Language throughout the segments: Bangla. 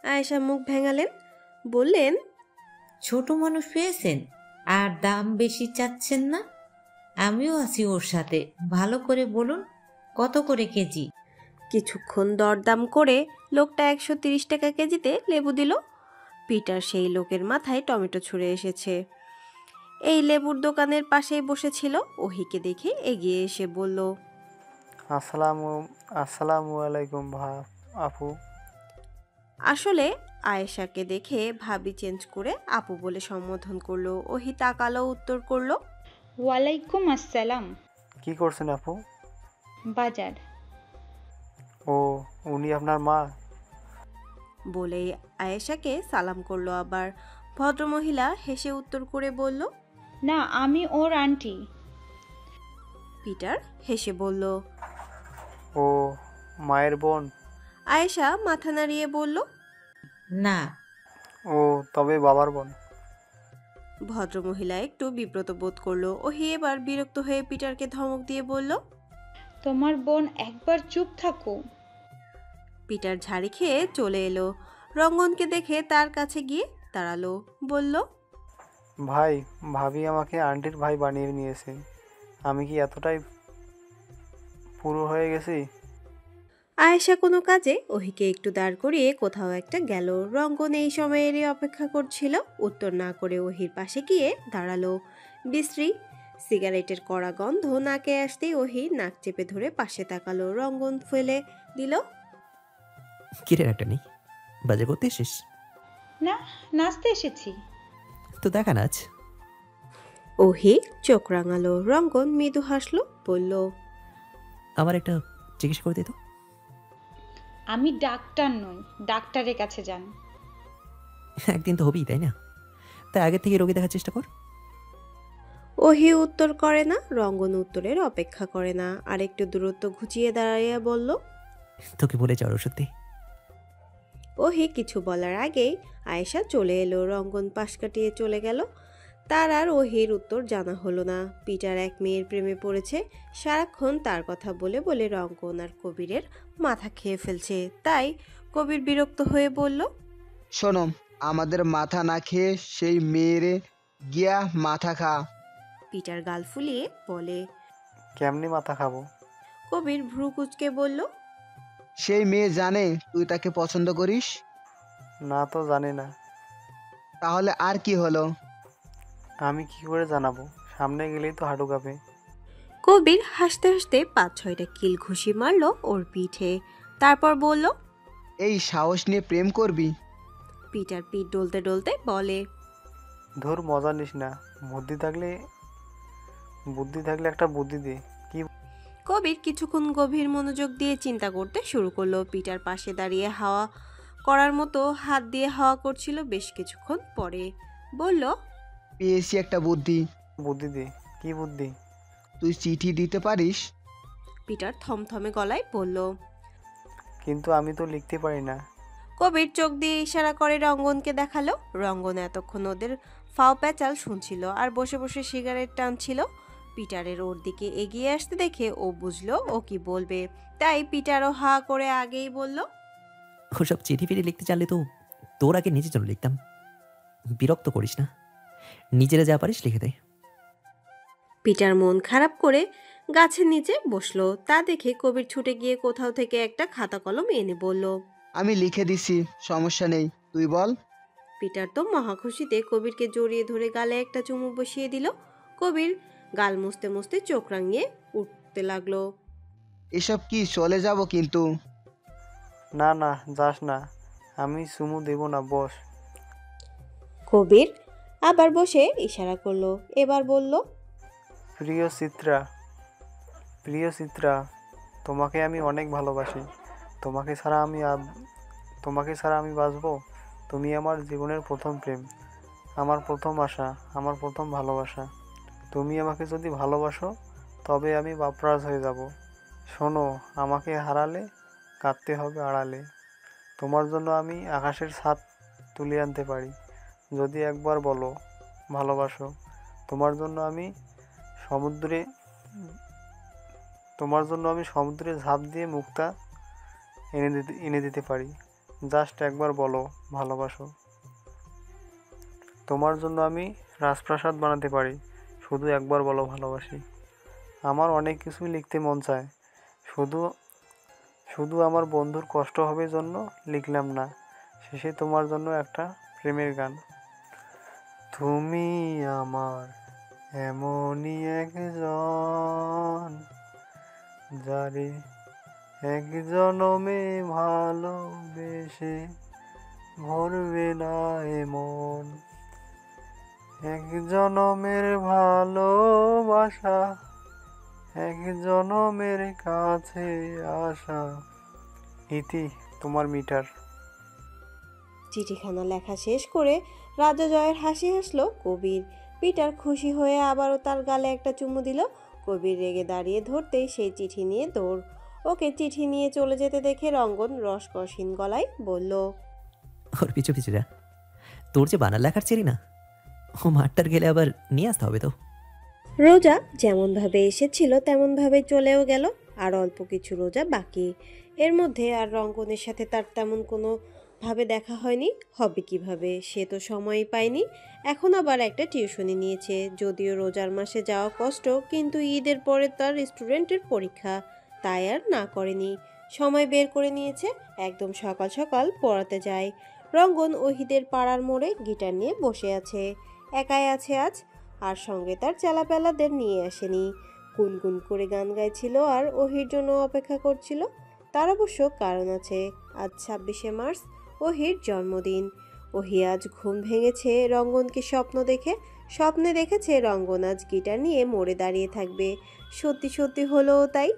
আয়েশা মুখ ভেঙালেন, বললেন, ছোট মানুষ পেয়েছেন আর দাম বেশি চাচ্ছেন না? আমিও আছি ওর সাথে, ভালো করে বলুন কত করে কেজি? কিছুক্ষণ দরদাম করে লোকটা 130 টাকা কেজিতে লেবু দিল। পিটার সেই লোকের মাথায় টমেটো ছুঁড়ে এসেছে। এই লেবুর দোকানের পাশেই বসেছিল। ওহিকে দেখে এগিয়ে এসে বলল, আসসালামু আসসালামু আলাইকুম আপু। আসলে আয়েশাকে দেখে ভাবি চেঞ্জ করে আপু বলে সম্বোধন করলো। ওহি তাকালো, উত্তর করলো, ওয়ালাইকুম আসসালাম। কি করছেন আপু? বাজার। ও, উনি আপনার মা? বলেই আয়েশাকে সালাম করলো। আবার ভদ্রমহিলা হেসে উত্তর করে বলল, না, আমি ওর আন্টি। পিটার হেসে বলল, ও, মায়ের বোন? আয়েশা মাথা নাড়িয়ে বলল, না। ও, তবে বাবার বোন। ভদ্রমহিলা একটু বিব্রত বোধ করলো। ওহি এবার বিরক্ত হয়ে পিটারকে ধমক দিয়ে বলল, তোমার বোন, একবার চুপ থাকো। পিটার ঝাড়ি খেয়ে চলে এলো। রঙ্গনকে দেখে তার কাছে গিয়ে দাঁড়ালো, বলল, ভাই, ভাবি আমাকে আন্টির ভাই বানিয়ে নিয়েছে। আমি কি এতটাই পুরো হয়ে গেছি? আয়েশা কোনো কাজে ওহিকে একটু দাঁড় করিয়ে কোথাও একটা গেল। রঙ্গন এই সময়েরই অপেক্ষা করছিল। উত্তর না করে ওহির পাশে গিয়ে দাঁড়ালো। বিশ্রী সিগারেটের কড়া গন্ধ নাকে আসতেই ওহি নাক চেপে ধরে পাশে তাকালো। রঙ্গন ফেলে দিল, কিরে একটা নেই, বাজার করতে এসেছিস? না, নাচতে এসেছি। তো দেখা নাচ। ওহি চোখ রাঙালো। রঙ্গন মৃদু হাসলো, বলল, আমার একটা চিকিৎসা করে দে তো। আমি ডাক্তার নই, ডাক্তারের কাছে যান। একদিন তো হবেই, তাই না? তাই আগে থেকে রোগী দেখার চেষ্টা কর। ওহি উত্তর করে না। রঙ্গন উত্তরের অপেক্ষা করে না, আর একটু দূরত্ব ঘুচিয়ে দাঁড়িয়ে বলল, তোকে বলে যাওয়ার ওষুধ দে। ওহি কিছু বলার আগেই আয়েশা চলে এলো। রঙ্গন পাশ কাটিয়ে চলে গেল। তার আর ওহির উত্তর জানা হলো না। পিটার এক মেয়ের প্রেমে পড়েছে। সারাক্ষণ তার কথা বলে বলে রঙ্গন আর কবিরের মাথা খেয়ে ফেলছে। তাই কবির বিরক্ত হয়ে বলল, শোনো, আমাদের মাথা না খেয়ে সেই মেয়েরে গিয়া মাথা খা। পিটার গাল ফুলিয়ে বলে। কেমনি মাথা খাবো? কবির ভ্রু কুঁচকে বলল, সেই মেয়ে জানে তুই তাকে পছন্দ করিস। না তো, জানি না। তাহলে আর কি হলো? আমি কি করে জানাবো? সামনে গেলেই তো হাঁটু কাঁপে। কবির হাসতে হাসতে 5-6টা কিল ঘুষি মারলো ওর পিঠে। তারপর বলল, এই সাহস নিয়ে প্রেম করবি? পিটার পিঠ ডলতে ডলতে বলে, ধুর, মজা নিস না। বুদ্ধি থাকলে একটা বুদ্ধি দে। কি? কবির কিছুক্ষণ গভীর মনোযোগ দিয়ে চিন্তা করতে শুরু করলো। পিটার পাশে দাঁড়িয়ে হাওয়া করার মতো হাত দিয়ে হাওয়া করছিল। বেশ কিছুক্ষণ পরে বলল, পেয়েছি একটা বুদ্ধি। বুদ্ধি দে। কি বুদ্ধি? তুই চিঠি দিতে পারিস? পিটার থমথমে গলায় বলল। কিন্তু আমি তো লিখতে পারি না। কবির চোখ দিয়ে ইশারা করে রঙ্গনকে দেখালো। রঙ্গন এতক্ষণ ওদের ফাও প্যাচাল শুনছিল আর বসে বসে সিগারেট টানছিল। পিটারের ওর দিকে এগিয়ে আসতে দেখে ও বুঝলো ও কি বলবে। তাই পিটারও হা করে আগেই বলল, ওসব চিঠি ফিরে লিখতে চাইলে তো তোর আগে নিজের জন্য লিখতাম। বিরক্ত করিস না, নিজেরা যা পারিস লিখে দে। পিটার মন খারাপ করে গাছের নিচে বসলো। তা দেখে কবির ছুটে গিয়ে কোথাও থেকে একটা খাতা কলম এনে বলল, আমি লিখে দিছি, সমস্যা নেই, তুই বল। পিটার তো মহা খুশিতে কবিরকে জড়িয়ে ধরে গালে একটা চুমু বসিয়ে দিল। কবির গাল মুছতে মুছতে চোখ রাঙিয়ে উঠতে লাগলো। এসব কি, চলে যাব কিন্তু। না না, যাস না। আমি চুমু দেব না, বস। কবির আবার বসে ইশারা করলো। এবার বলল, প্রিয় চিত্রা, তোমাকে আমি অনেক ভালোবাসি। তোমাকে ছাড়া আমি বাঁচবো? তুমি আমার জীবনের প্রথম প্রেম, আমার প্রথম আশা, আমার প্রথম ভালোবাসা। তুমি আমাকে যদি ভালোবাসো তবে আমি বাপরাজ হয়ে যাব। শোনো, আমাকে হারালে কাঁদতে হবে আড়ালে। তোমার জন্য আমি আকাশের ছাদ তুলে আনতে পারি যদি একবার বলো ভালোবাসো। তোমার জন্য আমি সমুদ্রে সমুদ্রে ঝাঁপ দিয়ে মুক্তা এনে দিতে পারি জাস্ট একবার বলো ভালোবাসো। তোমার জন্য আমি রাজপ্রাসাদ বানাতে পারি, শুধু একবার বলো ভালোবাসি। আমার অনেক কিছুই লিখতে মন চায়, শুধু শুধু আমার বন্ধুর কষ্ট হবে জন্য লিখলাম না। শেষে তোমার জন্য একটা প্রেমের গান। তুমি আমার এমনই একজন, যারে এক জনমে ভালোবেসে ভরবে না এমন, এক জনমের ভালোবাসা, এক জনমের কাছে আসা। ইতি তোমার মিটার। চিঠিখানা লেখা শেষ করে রাজা জয়ের হাসি হাসলো কবির। পিটার খুশি হয়ে আবারও তার গালে একটা চুমু দিল। কবির রেগে দাঁড়িয়ে ধরতেই সেই চিঠি নিয়ে দৌড়। ওকে চিঠি নিয়ে চলে যেতে দেখে রঙ্গন রসকসহীন গলায় বলল, ওর পিছু পিছু যা, তোর যে বানার লেখার চেরি না, ও মাঠটার গেলে আবার নিয়ে আসতে হবে তো। রোজা যেমনভাবে এসেছিল তেমনভাবে চলেও গেল। আর অল্প কিছু রোজা বাকি। এর মধ্যে আর রঙ্গনের সাথে তার তেমন কোনো ভাবে দেখা হয়নি। হবে কিভাবে, সে তো সময়ই পায়নি। এখন আবার একটা টিউশনি নিয়েছে। যদিও রোজার মাসে যাওয়া কষ্ট, কিন্তু ঈদের পরে তার স্টুডেন্টের পরীক্ষা, তাই আর না করেনি। সময় বের করে নিয়েছে। একদম সকাল সকাল পড়াতে যায়। রঙ্গন ওহিদের পাড়ার মোড়ে গিটার নিয়ে বসে আছে। একাই আছে আজ, আর সঙ্গে তার চেলাপেলাদের নিয়ে আসেনি। গুনগুন করে গান গাইছিল আর ওহির জন্য অপেক্ষা করছিল। তার অবশ্য কারণ আছে। আজ 26শে মার্চ, ওহির জন্মদিন। ওহি আজ ঘুম ভেঙেছে রঙ্গনকে স্বপ্ন দেখে। স্বপ্নে দেখেছে রঙ্গন আজ গিটার নিয়ে মোড়ে দাঁড়িয়ে থাকবে। সত্যি সত্যি হলো তাই।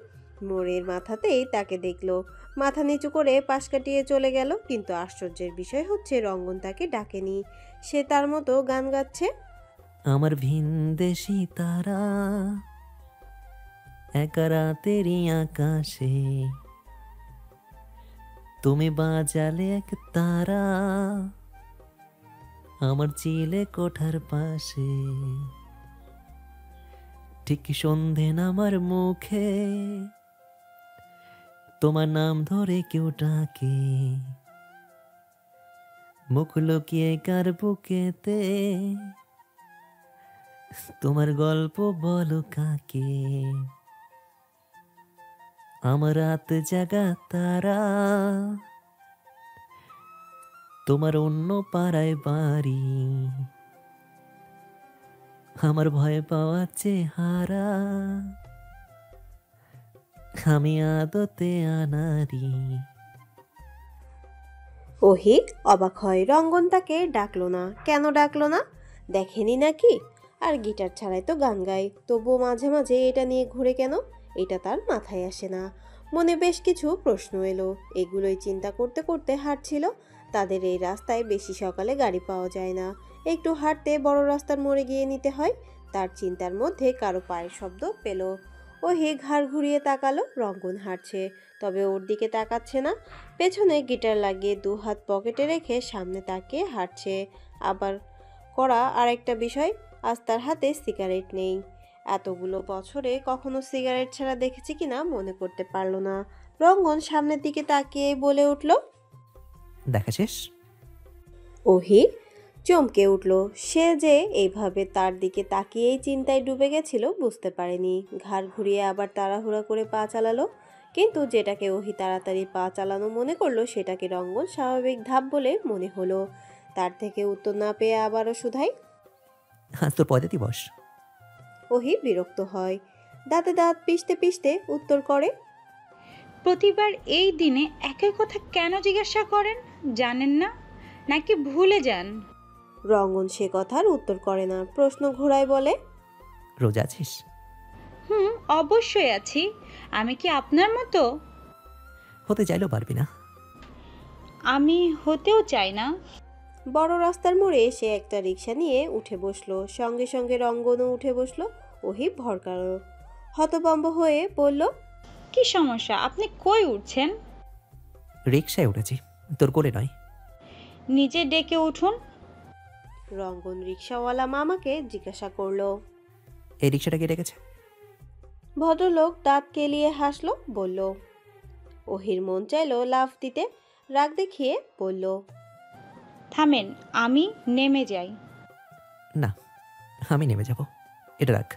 মোড়ের মাথাতেই তাকে দেখলো। মাথা নিচু করে পাশ কাটিয়ে চলে গেল। কিন্তু আশ্চর্যের বিষয় হচ্ছে রঙ্গন তাকে ডাকেনি। সে তার মতো গান গাচ্ছে। আমার ভিনদেশি তারা একা রাতেরই আকাশে, তুমি বাজালে এক তারা আমার চিলে কোঠার পাশে, ঠিক সন্ধে নামার মুখে তোমার নাম ধরে কেউ ডাকে, মুখ লুকিয়ে কার বুকেতে তোমার গল্প বলো কাকে। আমার রাত জাগা তারা তোমার অন্য পাড়ায় বাড়ি, আমার ভয় পাওয়া চেহারা আমি আদতে আনারি। ওহি অবাক হয়। রঙ্গন তাকে ডাকলো না। কেন ডাকলো না? দেখেনি নাকি? আর গিটার ছাড়াই তো গান গায়, তবুও মাঝে মাঝে এটা নিয়ে ঘুরে কেন? এটা তার মাথায় আসে না। মনে বেশ কিছু প্রশ্ন এলো। এগুলোই চিন্তা করতে করতে হাঁটছিল। তাদের এই রাস্তায় বেশি সকালে গাড়ি পাওয়া যায় না। একটু হাঁটতে বড় রাস্তার মোড়ে গিয়ে নিতে হয়। তার চিন্তার মধ্যে কারো পায়ের শব্দ পেল। ওহি ঘাড় ঘুরিয়ে তাকালো। রঙ্গন হাঁটছে, তবে ওর দিকে তাকাচ্ছে না। পেছনে গিটার লাগিয়ে দু হাত পকেটে রেখে সামনে তাকিয়ে হাঁটছে। আবার করা আরেকটা বিষয়, আজ তার হাতে সিগারেট নেই। এতগুলো বছরে কখনো সিগারেট ছাড়া দেখেছি কিনা মনে করতে পারল না। রঙ্গন সামনের দিকে তাকিয়ে বলে উঠল, দেখা শেষ? ওহি চমকে উঠল। সে যে এইভাবে তার দিকে তাকিয়েই চিন্তায় ডুবে গেছিল বুঝতে পারেনি। ঘাড় ঘুরিয়ে আবার তাড়াহুড়া করে পা চালালো। কিন্তু যেটাকে ওহি তাড়াতাড়ি পা চালানো মনে করলো সেটাকে রঙ্গন স্বাভাবিক ধাপ বলে মনে হলো। তার থেকে উত্তর না পেয়ে আবারও শুধাই। আজ তোর পয়দা দিবস। ওহি বিরক্ত হয়। দাঁতে দাঁত পিষতে পিষতে উত্তর করে, প্রতিবার এই দিনে একই কথা কেন জিজ্ঞাসা করেন? জানেন না নাকি ভুলে যান? রঙ্গন সে কথার উত্তর করে না। প্রশ্ন ঘোরায় বলে, রোজা আছিস? অবশ্যই আছি। আমি কি আপনার মতো? হতে চাইলেও পারবি না। আমি হতেও চাই না। বড় রাস্তার মোড়ে এসে একটা রিক্সা নিয়ে উঠে বসলো। সঙ্গে সঙ্গে রঙ্গনও উঠে বসলো। ওহি ভরকালো হতভম্ব হয়ে বলল, কি সমস্যা? আপনি কই উঠছেন? রিক্সায় উঠেছি, তোর কোলে নয়। নিজে ডেকে উঠুন। রঙ্গন রিক্সাওয়ালা মামাকে জিজ্ঞাসা করলো। এই রিক্সাটা কে ডেকেছে? ভদ্রলোক দাঁত কেলিয়ে হাসলো, বলল, ওহির মন চাইলো লাফ দিতে। রাগ দেখিয়ে বলল, থামেন, আমি নেমে যাই। না, আমি নেমে যাব, এটা রাখ।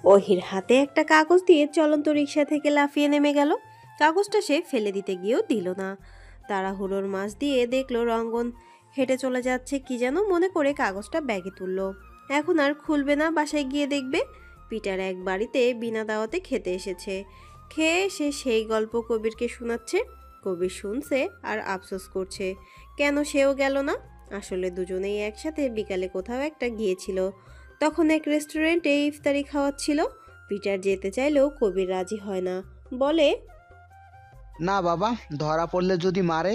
ওহির হাতে একটা কাগজ দিয়ে চলন্ত রিক্সা থেকে লাফিয়ে নেমে গেল। কাগজটা সে ফেলে দিতে গিয়েও দিল না। তাড়াহুড়োর মাঝ দিয়ে দেখলো রঙ্গন হেঁটে চলে যাচ্ছে, কি যেন মনে করে কাগজটা ব্যাগে তুলল। এখন আর খুলবে না, বাসায় গিয়ে দেখবে। পিটার এক বাড়িতে বিনা দাওয়াতে খেতে এসেছে। খেয়ে এসে সেই গল্প কবিরকে শোনাচ্ছে। কবির শুনছে আর আফসোস করছে কেন সেও গেল না। আসলে দুজনেই একসাথে বিকালে কোথাও একটা গিয়েছিল। তখন এক রেস্টুরেন্টে ইফতারি খাওয়াচ্ছিল। পিটার যেতে চাইলেও কবির রাজি হয় না, বলে, না বাবা, ধরা পড়লে যদি মারে?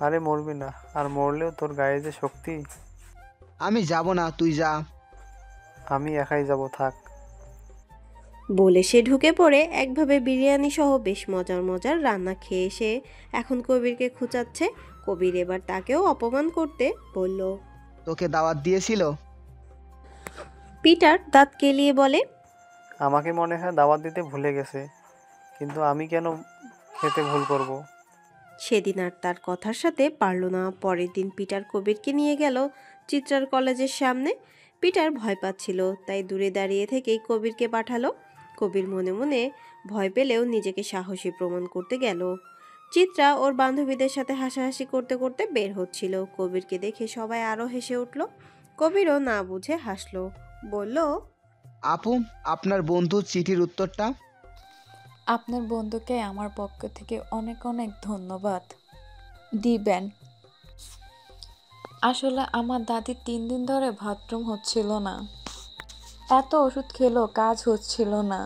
আরে মরবি না, আর মরলেও তোর গায়ে যে শক্তি। আমি যাব না, তুই যা। আমি একাই যাব, থাক। বলে সে ঢুকে পড়ে একভাবে বিরিয়ানি সহ বেশ মজার মজার রান্না খেয়ে এসে এখন কবিরকে খুঁচাচ্ছে। কবির এবার তাকেও অপমান করতে বলল। তোকে দাওয়াত দিয়েছিল? পিটার দাঁত কেলিয়ে বলে, আমাকে মনে হয় দাওয়াত দিতে ভুলে গেছে, কিন্তু আমি কেন খেতে ভুল করব? সেদিন আর তার কথার সাথে পারল না। পরের দিন পিটার কবিরকে নিয়ে গেল চিত্রার কলেজের সামনে। পিটার ভয় পাচ্ছিল, তাই দূরে দাঁড়িয়ে থেকেই কবিরকে পাঠালো। কবির মনে মনে ভয় পেলেও নিজেকে সাহসী প্রমাণ করতে গেল। চিত্রা ওর বান্ধবীদের সাথে হাসাহাসি করতে করতে বের হচ্ছিল। কবিরকে দেখে সবাই আরও হেসে উঠল। কবিরও না বুঝে হাসলো, বলল, আপু, আপনার বন্ধুর চিঠির উত্তরটা? আপনার বন্ধুকে আমার পক্ষ থেকে অনেক অনেক ধন্যবাদ দিবেন। আসলে আমার দাদির 3 দিন ধরে বাথরুম হচ্ছিল না, এত ওষুধ খেলেও কাজ হচ্ছিল না,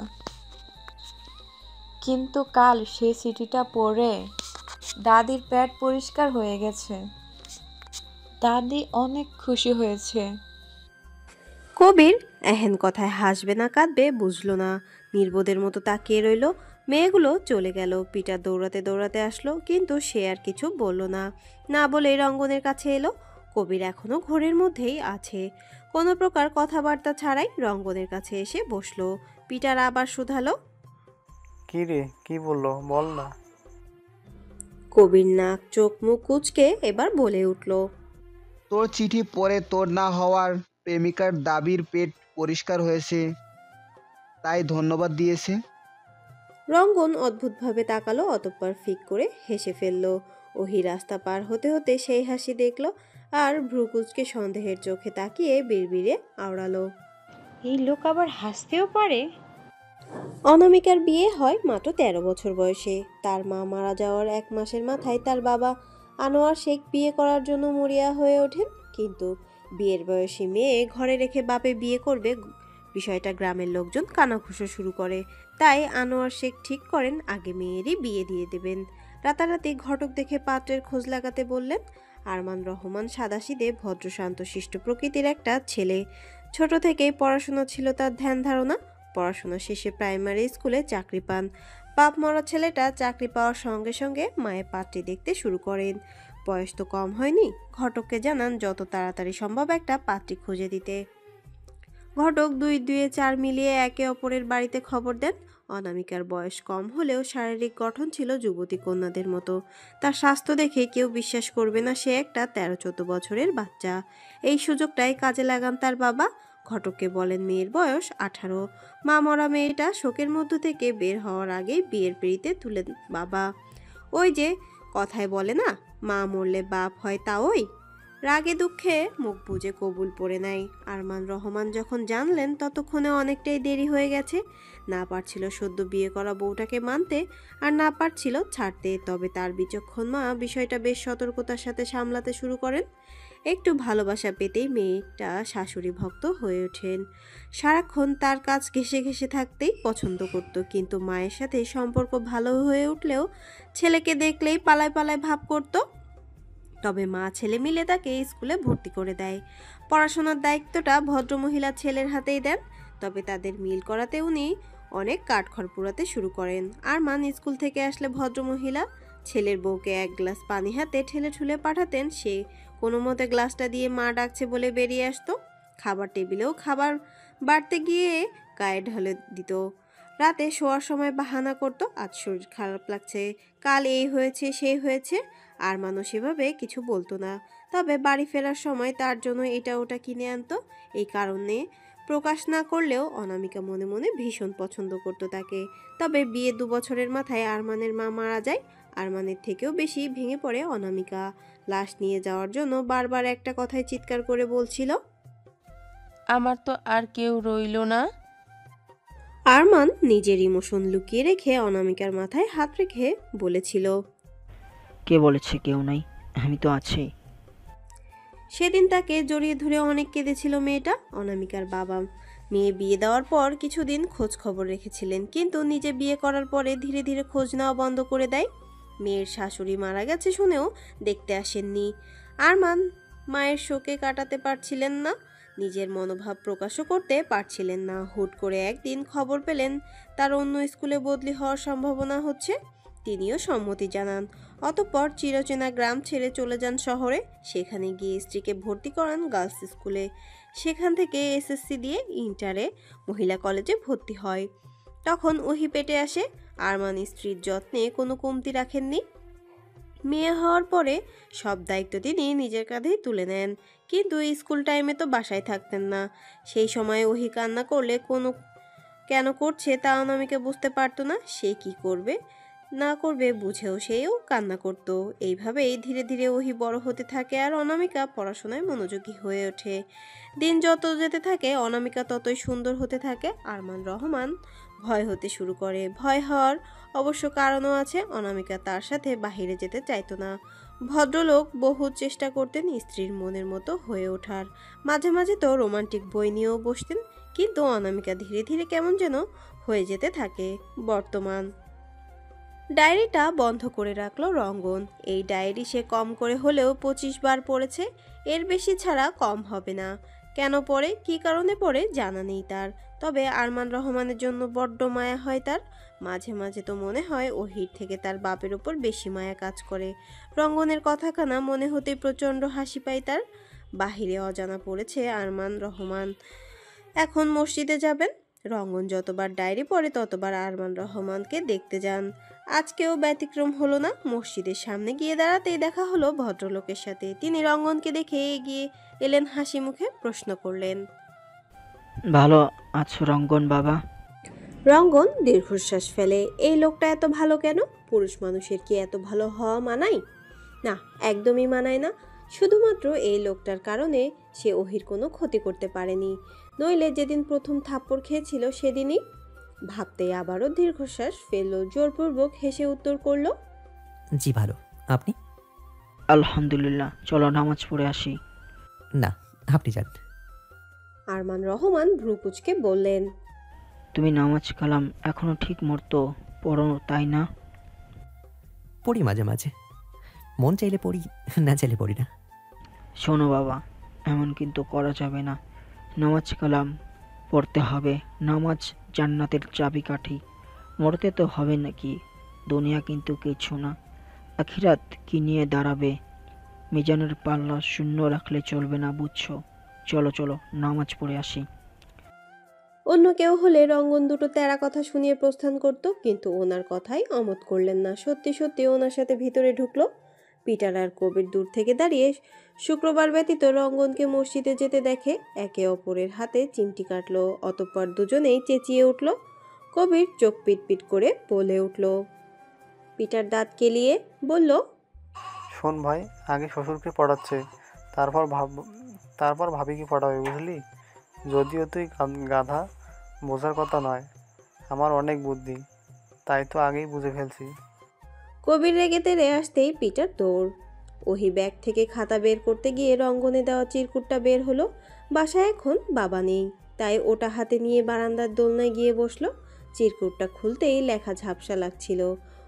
কিন্তু কাল সেই চিঠিটা পড়ে দাদির পেট পরিষ্কার হয়ে গেছে। দাদি অনেক খুশি হয়েছে। কবির এহেন কথায় হাসবে না কাঁদবে বুঝলো না। নির্বোধের মতো তাকিয়ে রইল। মেয়েগুলো চলে গেল। পিটার দৌড়াতে দৌড়াতে আসলো, কিন্তু সে আর কিছু বলল না। না বলে রঙ্গনের কাছে এলো। কবির এখনো ঘোরের মধ্যেই আছে। কোনো প্রকার কথাবার্তা ছাড়াই রঙ্গনের কাছে এসে বসলো। পিটার আবার শুধালো, কি রে, কি বললো, বল না। কবির নাক চোখ মুখ কুঁচকে এবার বলে উঠল, তোর চিঠি পড়ে তোর না হওয়ার প্রেমিকার দাবির পেট পরিষ্কার হয়েছে, তাই ধন্যবাদ দিয়েছে। রঙ্গন অদ্ভুতভাবে তাকালো, অতঃপর ফিক করে হেসে ফেলল। ওহি রাস্তা পার হতে হতে সেই হাসি দেখল আর ভ্রুকুচকে সন্দেহের চোখে তাকিয়ে বিড়বিড়ে আওড়ালো, এই লোক আবার হাসতেও পারে। অনামিকার বিয়ে হয় মাত্র 13 বছর বয়সে। তার মা মারা যাওয়ার 1 মাসের মাথায় তার বাবা আনোয়ার শেখ বিয়ে করার জন্য মরিয়া হয়ে ওঠেন। কিন্তু বিয়ের বয়সী মেয়ে ঘরে রেখে বাপে বিয়ে করবে, বিষয়টা গ্রামের লোকজন কানাঘুষো শুরু করে। তাই আনোয়ার শেখ ঠিক করেন আগে মেয়েরই বিয়ে দিয়ে দেবেন। রাতারাতি ঘটক দেখে পাত্রের খোঁজ লাগাতে বললেন। আরমান রহমান সাদাসিধে ভদ্র শান্ত শিষ্ট প্রকৃতির একটা ছেলে। ছোট থেকেই পড়াশোনা ছিল তার ধ্যান ধারণা। পড়াশোনা শেষে প্রাইমারি স্কুলে চাকরি পান। বাপ মরা ছেলেটা চাকরি পাওয়ার সঙ্গে সঙ্গে মায়ের পাত্রী দেখতে শুরু করেন। বয়স তো কম হয়নি। ঘটককে জানান যত তাড়াতাড়ি সম্ভব একটা পাত্রী খুঁজে দিতে। ঘটক 2 2 4 মিলিয়ে একে অপরের বাড়িতে খবর দেন। অনামিকার বয়স কম হলেও শারীরিক গঠন ছিল যুবতী কন্যাদের মতো। তার স্বাস্থ্য দেখে কেউ বিশ্বাস করবে না সে একটা 13-14 বছরের বাচ্চা। এই সুযোগটাই কাজে লাগান তার বাবা। ঘটককে বলেন মেয়ের বয়স 18। মা মরা মেয়েটা শোকের মধ্য থেকে বের হওয়ার আগেই বিয়ের পিঁড়িতে তুলে বাবা। ওই যে কথায় বলে না, মা মরলে বাপ হয়, তা ওই। রাগে দুঃখে মুখ বুজে কবুল পড়ে নেয়। আরমান রহমান যখন জানলেন ততক্ষণে অনেকটাই দেরি হয়ে গেছে। না পারছিল সদ্য বিয়ে করা বউটাকে মানতে, আর না পারছিল ছাড়তে। তবে তার বিচক্ষণ মা বিষয়টা বেশ সতর্কতার সাথে সামলাতে শুরু করেন। একটু ভালোবাসা পেতেই মেয়েটা শাশুড়ি ভক্ত হয়ে ওঠেন। সারাক্ষণ তার কাজ ঘেঁষে ঘেঁষে থাকতেই পছন্দ করত। কিন্তু মায়ের সাথে সম্পর্ক ভালো হয়ে উঠলেও ছেলেকে দেখলেই পালায় পালায় ভাব করত। তবে মা ছেলে মিলে তাকে স্কুলে ভর্তি করে দেয়। পড়াশোনার দায়িত্বটা ভদ্রমহিলা ছেলের হাতেই দেন। তবে তাদের মিল করাতে উনি অনেক কাঠখড় পোড়াতে শুরু করেন। আরমান স্কুল থেকে আসলে ভদ্রমহিলা ছেলের বউকে 1 গ্লাস পানি হাতে ঠেলে ঠুলে পাঠাতেন। সে কোনো মতে গ্লাসটা দিয়ে মা ডাকছে বলে বেরিয়ে আসতো। খাবার টেবিলেও খাবার বাড়তে গিয়ে গায়ে ঢেলে দিত। রাতে শোয়ার সময় বাহানা করতো আজ শরীর খারাপ লাগছে, কাল এই হয়েছে সেই হয়েছে। আরমানও সেভাবে কিছু বলতো না, তবে বাড়ি ফেরার সময় তার জন্য এটা ওটা কিনে আনতো। এই কারণে প্রকাশ না করলেও অনামিকা মনে মনে ভীষণ পছন্দ করতো তাকে। তবে বিয়ে 2 বছরের মাথায় আরমানের মা মারা যায়। আরমানের থেকেও বেশি ভেঙে পড়ে অনামিকা। লাশ নিয়ে যাওয়ার জন্য বারবার একটা কথাই চিৎকার করে বলছিল, আমার তো আর কেউ রইল না। আরমান নিজের ইমোশন লুকিয়ে রেখে অনামিকার মাথায় হাত রেখে বলেছিল, কে বলেছে কেউ নাই, আমি তো আছি। সেদিন তাকে জড়িয়ে ধরে অনেক কেঁদেছিল মেয়েটা। অনামিকার বাবা মেয়ে বিয়ে দেওয়ার পর কিছুদিন খোঁজ খবর রেখেছিলেন, কিন্তু নিজে বিয়ে করার পরে ধীরে ধীরে খোঁজ নেওয়া বন্ধ করে দেয়। মেয়ের শাশুড়ি মারা গেছে শুনেও দেখতে আসেননি। আরমান মায়ের শোকে কাটাতে পারছিলেন না, নিজের মনোভাব প্রকাশও করতে পারছিলেন না। হুট করে একদিন খবর পেলেন তার অন্য স্কুলে বদলি হওয়ার সম্ভাবনা হচ্ছে। তিনিও সম্মতি জানান। অতঃপর চিরচেনা গ্রাম ছেড়ে চলে যান শহরে। সেখানে গিয়ে স্ত্রীকে ভর্তি করান গার্লস স্কুলে। সেখান থেকে এসএসসি দিয়ে ইন্টারে মহিলা কলেজে ভর্তি হয়। তখন ওহি পেটে আসে। আরমান স্ত্রীর যত্নে কোনো কমতি রাখেননি। মেয়ে হওয়ার পরে সব দায়িত্ব তিনি নিজের কাঁধেই তুলে নেন, কিন্তু স্কুল টাইমে তো বাসায় থাকতেন না। সেই সময় ওহি কান্না করলে কেন করছে তা অনামিকা বুঝতে পারতো না। সে কি করবে না করবে বুঝেও সেও কান্না করত। এইভাবেই ধীরে ধীরে ওহি বড় হতে থাকে আর অনামিকা পড়াশোনায় মনোযোগী হয়ে ওঠে। দিন যত যেতে থাকে অনামিকা ততই সুন্দর হতে থাকে। আরমান রহমান ভয় হতে শুরু করে। ভয় হওয়ার অবশ্য কারণও আছে। অনামিকা তার সাথে বাহিরে যেতে চাইতো না। ভদ্রলোক বহু চেষ্টা করতেন স্ত্রীর মনের মতো হয়ে ওঠার। মাঝে মাঝে তো রোমান্টিক বই নিয়েও বসতেন, কিন্তু অনামিকা ধীরে ধীরে কেমন যেন হয়ে যেতে থাকে। বর্তমান ডায়েরিটা বন্ধ করে রাখলো রঙ্গন। এই ডায়েরি সে কম করে হলেও 25 বার পড়েছে, এর বেশি ছাড়া কম হবে না। কেন পড়ে, কী কারণে পড়ে জানা নেই তার। তবে আরমান রহমানের জন্য বড্ড মায়া হয় তার। মাঝে মাঝে তো মনে হয় ওহির থেকে তার বাপের ওপর বেশি মায়া কাজ করে। রঙ্গনের কথাখানা মনে হতেই প্রচণ্ড হাসি পায় তার। বাহিরে অজানা পড়েছে আরমান রহমান এখন মসজিদে যাবেন। রঙ্গন যতবার ডায়েরি পড়ে ততবার আরমান রহমানকে দেখতে যান। আজকেও ব্যতিক্রম হলো না। মসজিদের সামনে গিয়ে দাঁড়াতেই দেখা হলো ভদ্রলোকের সাথে। তিনি রঙ্গনকে দেখে এগিয়ে এলেন, হাসি মুখে প্রশ্ন করলেন, ভালো আছো রঙ্গন বাবা? রঙ্গন দীর্ঘশ্বাস ফেলে। এই লোকটা এত ভালো কেন? পুরুষ মানুষের কি এত ভালো হওয়া মানায়? না, একদমই মানায় না। শুধুমাত্র এই লোকটার কারণে সে ওহির কোনো ক্ষতি করতে পারেনি, নইলে যেদিন প্রথম থাপ্পড় খেয়েছিল সেদিনই। ভাবতেই আবারও দীর্ঘশ্বাস ফেলল। জোরপূর্বক হেসে উত্তর করল, জি ভালো। আপনি? আলহামদুলিল্লাহ, চলো নামাজ পড়ে আসি। না, আপনি যান। আরমান রহমান ভ্রু কুঁচকে বললেন, তুমি নামাজ কালাম এখনো ঠিক মতো পড়ো তাই না? পড়ি মাঝে মাঝে, মন চাইলে পড়ি, না চাইলে পড়ি না। শোনো বাবা, এমন কিন্তু করা যাবে না। নামাজ কালাম পড়তে হবে। নামাজ জান্নাতের চাবিকাঠি। মরতে তো হবে নাকি? দুনিয়া কিন্তু কিছু না। আখিরাত কি নিয়ে দাঁড়াবে? মিজানের পাল্লা শূন্য রাখলে চলবে না, বুঝছো? চলো চলো নামাজ পড়ে আসি। অন্য কেউ হলে রঙ্গন দুটো তেরা কথা শুনিয়ে প্রস্থান করত, কিন্তু ওনার কথাই অমত করলেন না। সত্যি সত্যি ওনার সাথে ভিতরে ঢুকলো। পিটার আর কবির দূর থেকে দাঁড়িয়ে শুক্রবার ব্যতীত রঙ্গনকে মসজিদে যেতে দেখে একে অপরের হাতে চিমটি কাটলো। অতঃপর দুজনেই চেঁচিয়ে উঠল। কবির চোখ পিটপিট করে বলে উঠল। পিটার দাঁত কেলিয়ে বলল, শোন ভাই, আগে শ্বশুরকে পড়াচ্ছে, তারপর ভাবিকে পড়াবে, বুঝলি? যদিও তুই গাধা, বোঝার কথা নয়। আমার অনেক বুদ্ধি, তাই তো আগেই বুঝে ফেলছি। কবির রেগে তেড়ে আসতেই পিটার দৌড়। ওহি ব্যাগ থেকে খাতা বের করতে গিয়ে রঙ্গনে দেওয়া চিরকুটটা বের হলো। বাসায় এখন বাবা নেই, তাই ওটা হাতে নিয়ে বারান্দার দোলনায় গিয়ে বসলো। চিরকুটটা খুলতেই লেখা ঝাপসা লাগছিল।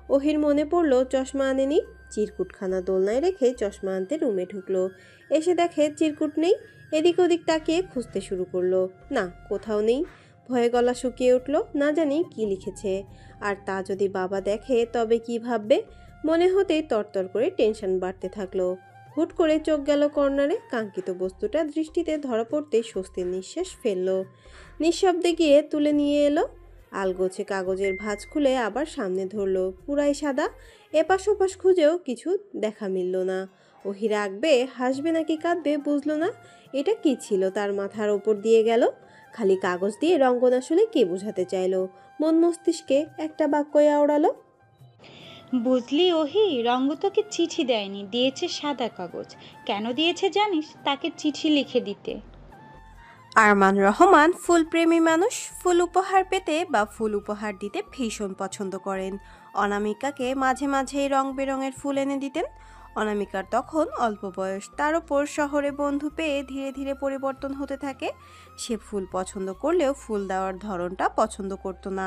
ওহির মনে পড়লো চশমা আনেনি। চিরকুটখানা দোলনায় রেখে চশমা আনতে রুমে ঢুকলো। এসে দেখে চিরকুট নেই। এদিক ওদিক তাকিয়ে খুঁজতে শুরু করলো। না, কোথাও নেই। ভয়ে গলা শুকিয়ে উঠল। না জানি কি লিখেছে, আর তা যদি বাবা দেখে তবে কি ভাববে। মনে হতেই তরতর করে টেনশন বাড়তে থাকলো। হুট করে চোখ গেল কর্নারে। কাঙ্ক্ষিত বস্তুটা দৃষ্টিতে ধরা পড়তে স্বস্তির নিঃশ্বাস ফেলল। নিঃশব্দে গিয়ে তুলে নিয়ে এলো। আলগোছে কাগজের ভাঁজ খুলে আবার সামনে ধরলো, পুরাই সাদা। এপাশ ওপাশ খুঁজেও কিছু দেখা মিলল না। ওহি রাখবে, হাসবে নাকি কাঁদবে বুঝলো না। এটা কি ছিল তার মাথার ওপর দিয়ে গেল? খালি কাগজ দিয়ে রঙ্গন আসলে কে বোঝাতে চাইলো? মন মস্তিষ্কে একটা বাক্যই আওড়ালো। বুঝলি ওহি, রঙ্গ তোকে চিঠি দেয়নি, দিয়েছে সাদা কাগজ। কেন দিয়েছে জানিস? তাকে চিঠি লিখে দিতে। আরমান রহমান ফুলপ্রেমী মানুষ। ফুল উপহার পেতে বা ফুল উপহার দিতে ভীষণ পছন্দ করেন। অনামিকাকে মাঝে মাঝেই রং বেরঙের ফুল এনে দিতেন। অনামিকার তখন অল্প বয়স, তার ওপর শহরে বন্ধু পেয়ে ধীরে ধীরে পরিবর্তন হতে থাকে। সে ফুল পছন্দ করলেও ফুল দেওয়ার ধরনটা পছন্দ করতো না।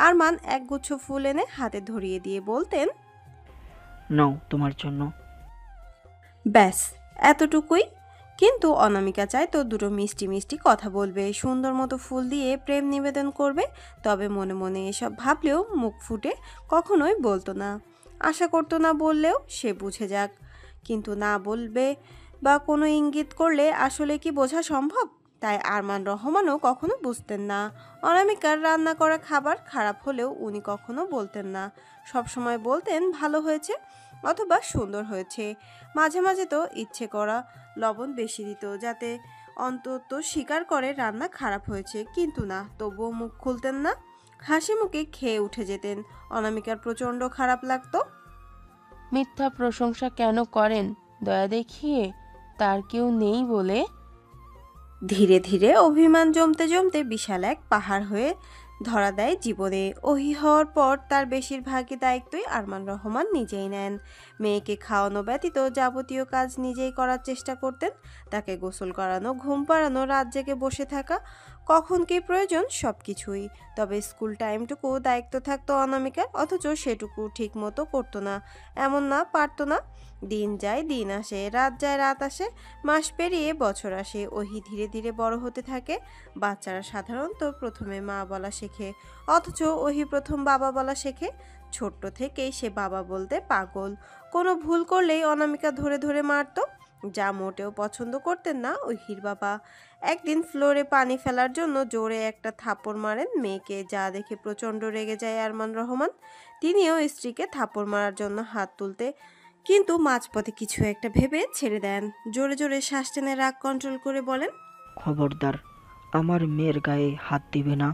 আরমান একগুচ্ছ ফুল এনে হাতে ধরিয়ে দিয়ে বলতেন, নাও তোমার জন্য। ব্যাস এতটুকুই। কিন্তু অনামিকা চাইতো দুটো মিষ্টি মিষ্টি কথা বলবে, সুন্দর মতো ফুল দিয়ে প্রেম নিবেদন করবে। তবে মনে মনে এসব ভাবলেও মুখ ফুটে কখনোই বলতো না। আশা করতো না বললেও সে বুঝে যাক। কিন্তু না বলবে বা কোনো ইঙ্গিত করলে আসলে কি বোঝা সম্ভব? তাই আরমান রহমানও কখনো বুঝতেন না। অনামিকার রান্না করা খাবার খারাপ হলেও উনি কখনো বলতেন না। সবসময় বলতেন ভালো হয়েছে অথবা সুন্দর হয়েছে। মাঝে মাঝে তো ইচ্ছে করা লবণ বেশি দিত, যাতে অন্তত স্বীকার করে রান্না খারাপ হয়েছে। কিন্তু না, তবুও মুখ খুলতেন না। হাসি মুখে খেয়ে উঠে যেতেন। অনামিকার প্রচণ্ড খারাপ লাগতো। মিথ্যা প্রশংসা কেন করেন? দয়া দেখিয়ে তার কেউ নেই বলে। ধীরে ধীরে অভিমান জমতে জমতে বিশাল এক পাহাড় হয়ে ধরা দেয় জীবনে। ওহি হওয়ার পর তার বেশিরভাগই দায়িত্বই আরমান রহমান নিজেই নেন। মেয়েকে খাওয়ানো ব্যতীত যাবতীয় কাজ নিজেই করার চেষ্টা করতেন। তাকে গোসল করানো, ঘুম পাড়ানো, রাত জেগে বসে থাকা, কখন কী প্রয়োজন সব কিছুই। তবে স্কুল টাইমটুকু দায়িত্ব থাকতো অনামিকার, অথচ সেটুকু ঠিক মতো করতো না। এমন না, পারতো না। দিন যায় দিন আসে, রাত যায় রাত আসে, মাস পেরিয়ে বছর আসে। ওহি ধীরে ধীরে বড় হতে থাকে। বাচ্চারা সাধারণত প্রথমে মা বলা শেখে, অথচ ওহি প্রথম বাবা বলা শেখে। ছোট্ট থেকেই সে বাবা বলতে পাগল। কোনো ভুল করলেই অনামিকা ধরে ধরে মারতো, যা মোটেও পছন্দ করতেন না ওহির বাবা। একদিন ফ্লোরে পানি ফেলার জন্য জোরে একটা থাপ্পড় মারেন মেয়েকে, যা দেখে প্রচণ্ড রেগে যায় আরমান রহমান। তিনিও স্ত্রীকে থাপ্পড় মারার জন্য হাত তুলতে, কিন্তু মাঝপথে কিছু একটা ভেবে ছেড়ে দেন। জোরে জোরে শ্বাস টেনে রাগ কন্ট্রোল করে বলেন, খবরদার, আমার মেয়ের গায়ে হাত দিবে না।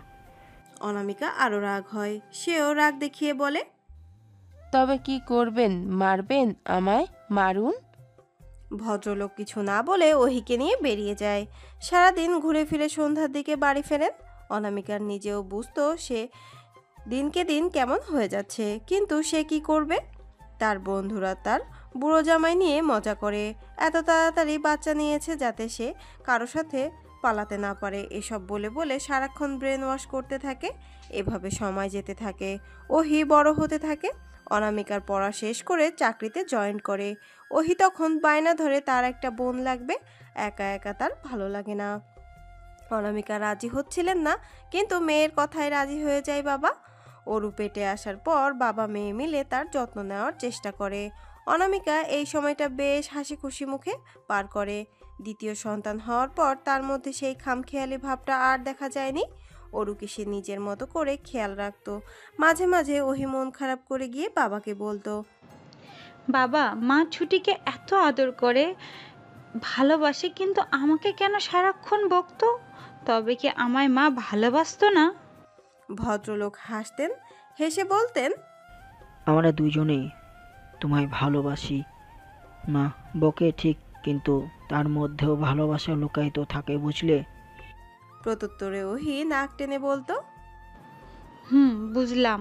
অনামিকা আরো রাগ হয়। সেও রাগ দেখিয়ে বলে, তবে কি করবেন? মারবেন আমায়? মারুন। ভদ্রলোক কিছু না বলে ওহিকে নিয়ে বেরিয়ে যায়। সারাদিন ঘুরে ফিরে সন্ধ্যার দিকে বাড়ি ফেরেন। অনামিকার নিজেও বুঝতো সে দিনকে দিন কেমন হয়ে যাচ্ছে, কিন্তু সে কি করবে? তার বন্ধুরা তার বুড়ো জামাই নিয়ে মজা করে। এত তাড়াতাড়ি বাচ্চা নিয়েছে যাতে সে কারো সাথে পালাতে না পারে, এসব বলে বলে সারাক্ষণ ব্রেন ওয়াশ করতে থাকে। এভাবে সময় যেতে থাকে। ওহি বড় হতে থাকে। অনামিকার পড়া শেষ করে চাকরিতে জয়েন করে। ওহি তখন বায়না ধরে তার একটা বোন লাগবে। একা একা তার ভালো লাগে না। অনামিকা রাজি হচ্ছিলেন না, কিন্তু মেয়ের কথায় রাজি হয়ে যায় বাবা। ওরু পেটে আসার পর বাবা মেয়ে মিলে তার যত্ন নেওয়ার চেষ্টা করে। অনামিকা এই সময়টা বেশ হাসি খুশি মুখে পার করে। দ্বিতীয় সন্তান হওয়ার পর তার মধ্যে সেই খামখেয়ালি ভাবটা আর দেখা যায়নি। অরুকে সে নিজের মতো করে খেয়াল রাখতো। মাঝে মাঝে ওহি মন খারাপ করে গিয়ে বাবাকে বলতো, বাবা, মা ছুটিকে এত আদর করে, ভালোবাসে, কিন্তু আমাকে কেন সারাক্ষণ বকতো? তবে কি আমায় মা ভালোবাসতো না? ভদ্রলোক হাসতেন, হেসে বলতেন, আমরা দুজনেই তোমায় ভালোবাসি। মা বকে ঠিক, কিন্তু তার মধ্যেও ভালোবাসা লুকায়িত থাকে, বুঝলে? প্রত্যুত্তরে ওহি নাক টেনে বলতো, বুঝলাম।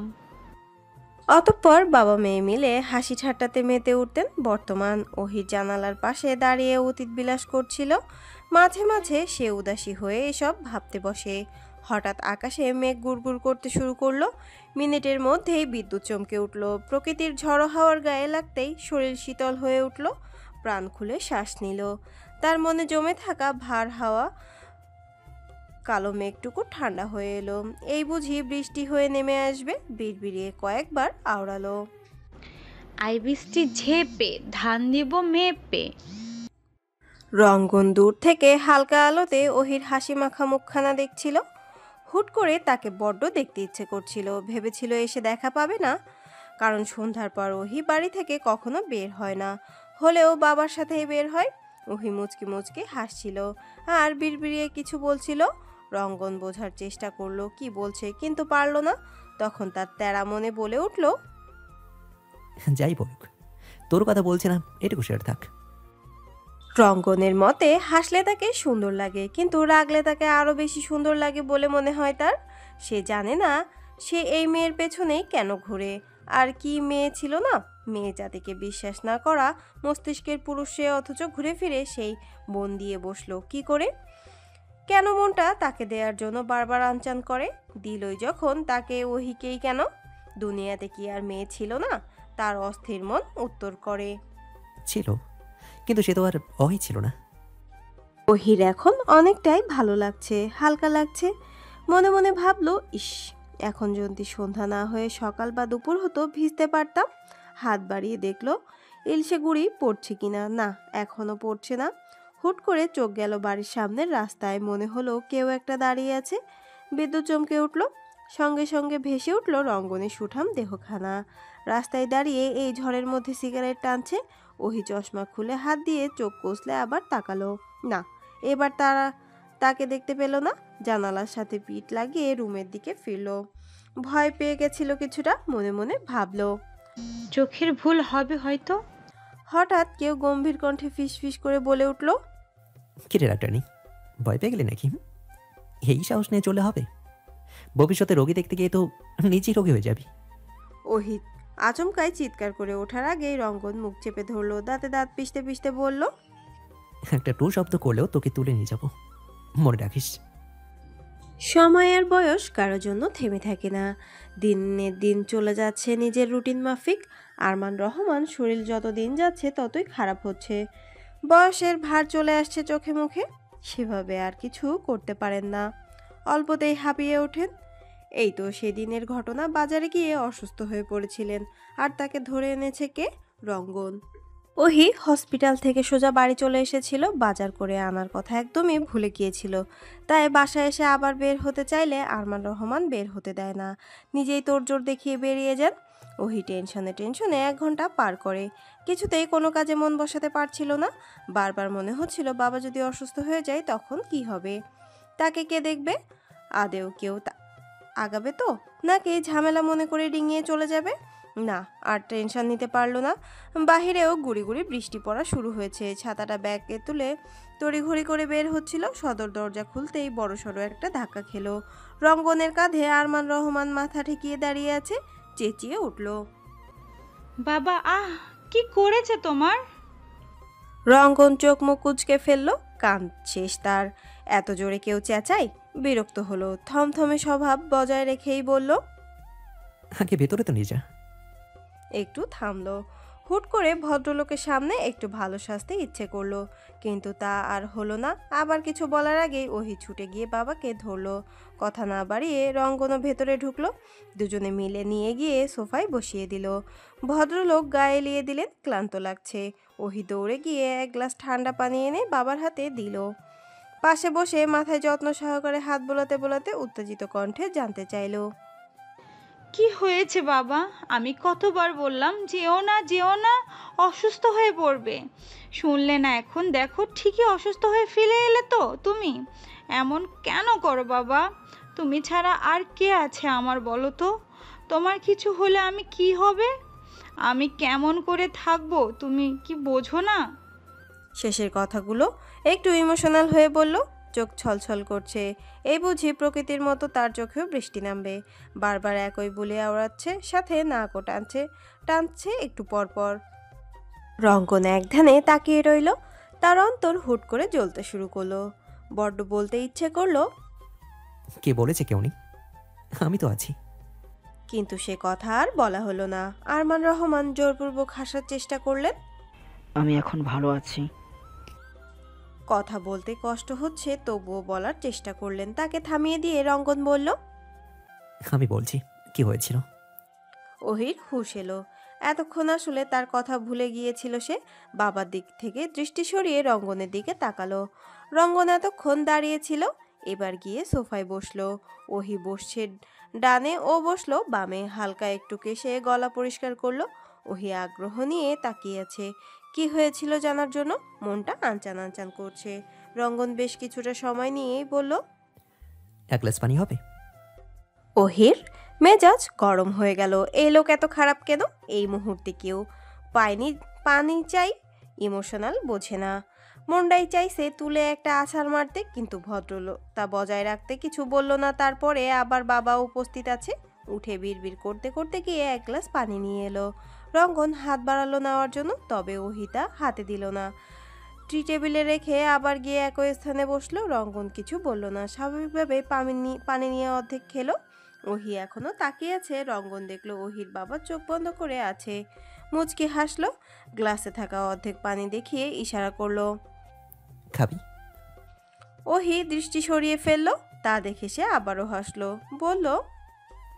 অতঃপর বাবা মেয়ে মিলে হাসি ঠাট্টাতে মেতে উঠতেন। বর্তমান ওহির জানালার পাশে দাঁড়িয়ে অতীত বিলাস করছিল। মাঝে মাঝে সে উদাসী হয়ে এসব ভাবতে বসে। হঠাৎ আকাশে মেঘ গুড়গুড় করতে শুরু করলো। মিনিটের মধ্যেই বিদ্যুৎ চমকে উঠল। প্রকৃতির ঝড়ো হাওয়ার গায়ে লাগতেই শরীর শীতল হয়ে উঠল। প্রাণ খুলে শ্বাস নিল। তার মনে জমে থাকা ভার হাওয়া কালো মেঘটুকু ঠান্ডা হয়ে এলো। এই বুঝি বৃষ্টি হয়ে নেমে আসবে। বিড়বিড়িয়ে কয়েকবার আওড়ালো, আই বৃষ্টি ঝেপে, ধান দিব মেপে। রঙ্গন দূর থেকে হালকা আলোতে ওহির হাসি মাখা মুখখানা দেখছিল। হুট করে তাকে বড্ড দেখতে ইচ্ছে করছিল। ভেবেছিল এসে দেখা পাবে না, কারণ সন্ধ্যার পর ওহি বাড়ি থেকে কখনো বের হয় না, হলেও বাবার সাথেই বের হয়। ওহি মুচকি মুচকি হাসছিল আর বিড়বিড়িয়ে কিছু বলছিল। রঙ্গন বোঝার চেষ্টা করলো কি বলছে, কিন্তু পারল না। তখন তার তেরা মনে বলে উঠল, যাই বলুক, তোর কথা বলছে না, এটুকু শেয়ার থাক। রঙ্গনের মতে হাসলে তাকে সুন্দর লাগে, কিন্তু রাগলে তাকে আরো বেশি সুন্দর লাগে বলে মনে হয় তার। সে জানে না সে এই মেয়ের পেছনেই কেন ঘুরে। আর কি মেয়ে ছিল না, মেয়ে জাতিকে বিশ্বাস না করা মস্তিষ্কের পুরুষ সে, অথচ ঘুরে ফিরে সেই মন দিয়ে বসলো কি করে? কেন মনটা তাকে দেওয়ার জন্য বারবার আনচান করে? দিলই যখন তাকে, ওহিকেই কেন? দুনিয়াতে কি আর মেয়ে ছিল না? তার অস্থির মন উত্তর করে, ছিল, কিন্তু সে তো আর অহি ছিল না। ওহির এখন অনেকটাই ভালো লাগছে, হালকা লাগছে। মনে মনে ভাবলো, ইস, এখন যদি সন্ধ্যা না হয়ে সকাল বা দুপুর হতো, ভিজতে পারতাম। হাত বাড়িয়ে দেখলো ইলশে গুড়ি পড়ছে কিনা। না, এখনো পড়ছে না। হুট করে চোখ গেল বাড়ির সামনের রাস্তায়। মনে হলো কেউ একটা দাঁড়িয়ে আছে। বিদ্যুৎ চমকে উঠল, সঙ্গে সঙ্গে ভেসে উঠল রঙ্গনের সুঠাম দেহখানা। রাস্তায় দাঁড়িয়ে এই ঝড়ের মধ্যে সিগারেট টানছে। ওহি চশমা খুলে হাত দিয়ে চোখ কষলে আবার তাকালো না। এবার তাকে দেখতে পেল না। জানালার সাথে পিঠ লাগিয়ে রুমের দিকে ফিরল। ভয় পেয়ে গেছিল কিছুটা, মনে মনে ভাবলো, চোখের ভুল হবে হয়তো। হঠাৎ কেউ গম্ভীর কণ্ঠে ফিসফিস করে বলে উঠল, কিরে ডাক্তারনি, ভয় পেয়ে গেলি নাকি? এই সাহস নিয়ে চলে হবে? ভবিষ্যতে রোগী দেখতে গিয়ে তো নিজেই রোগী হয়ে যাবি। ওহিত আচমকায় চিৎকার করে ওঠার আগেই রঙ্গন মুখ চেপে ধরলো, দাঁতে দাঁত পিষতে পিষতে বলল, একটা টু শব্দ করলেও তোকে তুলে নিয়ে যাব, মনে রাখিস। সময় আর বয়স কারো জন্য থেমে থাকে না। দিনের দিন চলে যাচ্ছে নিজের রুটিন মাফিক। আরমান রহমান শরীর যত দিন যাচ্ছে ততই খারাপ হচ্ছে। বয়সের ভার চলে আসছে চোখে মুখে। সেভাবে আর কিছু করতে পারেন না, অল্পতেই হাঁপিয়ে ওঠেন। এই তো সেদিনের ঘটনা, বাজারে গিয়ে অসুস্থ হয়ে পড়েছিলেন, আর তাকে ধরে এনেছে কে? রঙ্গন। ওহি হসপিটাল থেকে সোজা বাড়ি চলে এসেছিল। বাজার করে আনার কথা একদমই ভুলে গিয়েছিল। তাই বাসায় এসে আবার বের হতে চাইলে আরমান রহমান বের হতে দেয় না, নিজেই তোড়জোড় দেখিয়ে বেরিয়ে যান। ওহি টেনশনে টেনশনে 1 ঘন্টা পার করে। কিছুতেই কোনো কাজে মন বসাতে পারছিল না। বারবার মনে হচ্ছিল বাবা যদি অসুস্থ হয়ে যায় তখন কি হবে? তাকে কে দেখবে? আদেও কেউ আগাবে তো, নাকি ঝামেলা মনে করে ডিঙিয়ে চলে যাবে? না, আর টেনশন নিতে পারলো না। বাহিরেও গুড়ি গুড়ি বৃষ্টি পড়া শুরু হয়েছে। ছাতাটা ব্যাগে তুলে তড়িঘড়ি করে বের হচ্ছিল। সদর দরজা খুলতেই বড়সড় একটা ধাক্কা খেলো। রঙ্গনের কাঁধে আরমান রহমান মাথা ঠেকিয়ে দাঁড়িয়ে আছে। চেঁচিয়ে উঠল, বাবা, আহ, কি করেছে তোমার? রঙ্গন চোখ মুখ কুঁচকে ফেললো। কান শেষ তার। এত জোরে কেউ চেঁচায়? বিরক্ত হলো। থমথমে স্বভাব বজায় রেখেই বলল, আগে ভেতরে তো নিয়ে যা। একটু থামলো। হুট করে ভদ্রলোকের সামনে একটু ভালো সাজতে ইচ্ছে করলো, কিন্তু তা আর হলো না। আবার কিছু বলার আগেই ওহি ছুটে গিয়ে বাবাকে ধরলো। কথা না বাড়িয়ে রঙ্গনও ভেতরে ঢুকলো। দুজনে মিলে নিয়ে গিয়ে সোফায় বসিয়ে দিল। ভদ্রলোক গায়ে এলিয়ে দিলেন, ক্লান্ত লাগছে। ওহি দৌড়ে গিয়ে 1 গ্লাস ঠান্ডা পানি এনে বাবার হাতে দিল। পাশে বসে মাথায় যত্ন সহকারে হাত বোলাতে বোলাতে উত্তেজিত কণ্ঠে জানতে চাইলো, কি হয়েছে বাবা? আমি কতবার বললাম যেও না যেও না, অসুস্থ হয়ে পড়বে। শুনলে না, এখন দেখো ঠিকই অসুস্থ হয়ে ফিরে এলে তো তুমি। এমন কেন করো বাবা? তুমি ছাড়া আর কে আছে আমার, বলো তো? তোমার কিছু হলে আমি কি হবে? আমি কেমন করে থাকবো, তুমি কি বোঝো না? শেষের কথাগুলো একটু ইমোশনাল হয়ে বলল। চোখ ছলছল করছে। এই বুঝি প্রকৃতির মতো তার চোখেও বৃষ্টি নামবে। বারবার একই বলে আওড়াচ্ছে, সাথে নাকও টানছে একটু পরপর। রঙ্গন এক ধ্যানে তাকিয়ে রইল। তার অন্তর হুট করে জ্বলতে শুরু করলো। বড্ড বলতে ইচ্ছে করলো, কে বলেছে কেউ নেই, আমি তো আছি। কিন্তু সে কথা আর বলা হলো না। আরমান রহমান জোরপূর্বক হাসার চেষ্টা করলেন। আমি এখন ভালো আছি। কথা বলতে কষ্ট হচ্ছে, তবুও বলার চেষ্টা করলেন। তাকে থামিয়ে দিয়ে রঙ্গন বলল, আমি বলছি কি হয়েছিল। ওহির হুঁশ এলো। এতক্ষণ আসলে তার কথা ভুলে গিয়েছিল সে। বাবার দিক থেকে দৃষ্টি সরিয়ে রঙ্গনের দিকে তাকালো। রঙ্গন এতক্ষণ দাঁড়িয়েছিল, এবার গিয়ে সোফায় বসলো। ওহি বসছে ডানে, ও বসলো বামে। হালকা একটু কেশে গলা পরিষ্কার করলো। ওহি আগ্রহ নিয়ে তাকিয়ে আছে, কি হয়েছিল জানার জন্য। মনটা আনচান আনচান করছে। রঙ্গন বেশ কিছুটা সময় নিয়েই বলল, এক গ্লাস পানি হবে? ওহির মেজাজ গরম হয়ে গেল। এই লোক এত খারাপ কেন? এই মুহূর্তে কেউ পানি চাই, ইমোশনাল বোঝে না। মন্ডাই চাইছে তুলে একটা আছাড় মারতে, কিন্তু ভদ্রতা বজায় রাখতে কিছু বলল না। তারপরে আবার বাবা উপস্থিত আছে। উঠে বিড়বিড় করতে করতে গিয়ে এক গ্লাস পানি নিয়ে এলো। রঙ্গন হাত বাড়ালো নেওয়ার জন্য, তবে ওহিতা হাতে দিল না। ট্রি টেবিলে রেখে আবার গিয়ে একই স্থানে বসলো। রঙ্গন কিছু বলল না, স্বাভাবিকভাবে পানি নিয়ে অর্ধেক খেলো। ওহি এখনো তাকিয়ে আছে। রঙ্গন দেখলো ওহির বাবা চোখ বন্ধ করে আছে। মুচকি হাসলো। গ্লাসে থাকা অর্ধেক পানি দেখিয়ে ইশারা করলো। খাবি? ওহি দৃষ্টি সরিয়ে ফেললো। তা দেখে সে আবারও হাসলো। বলল,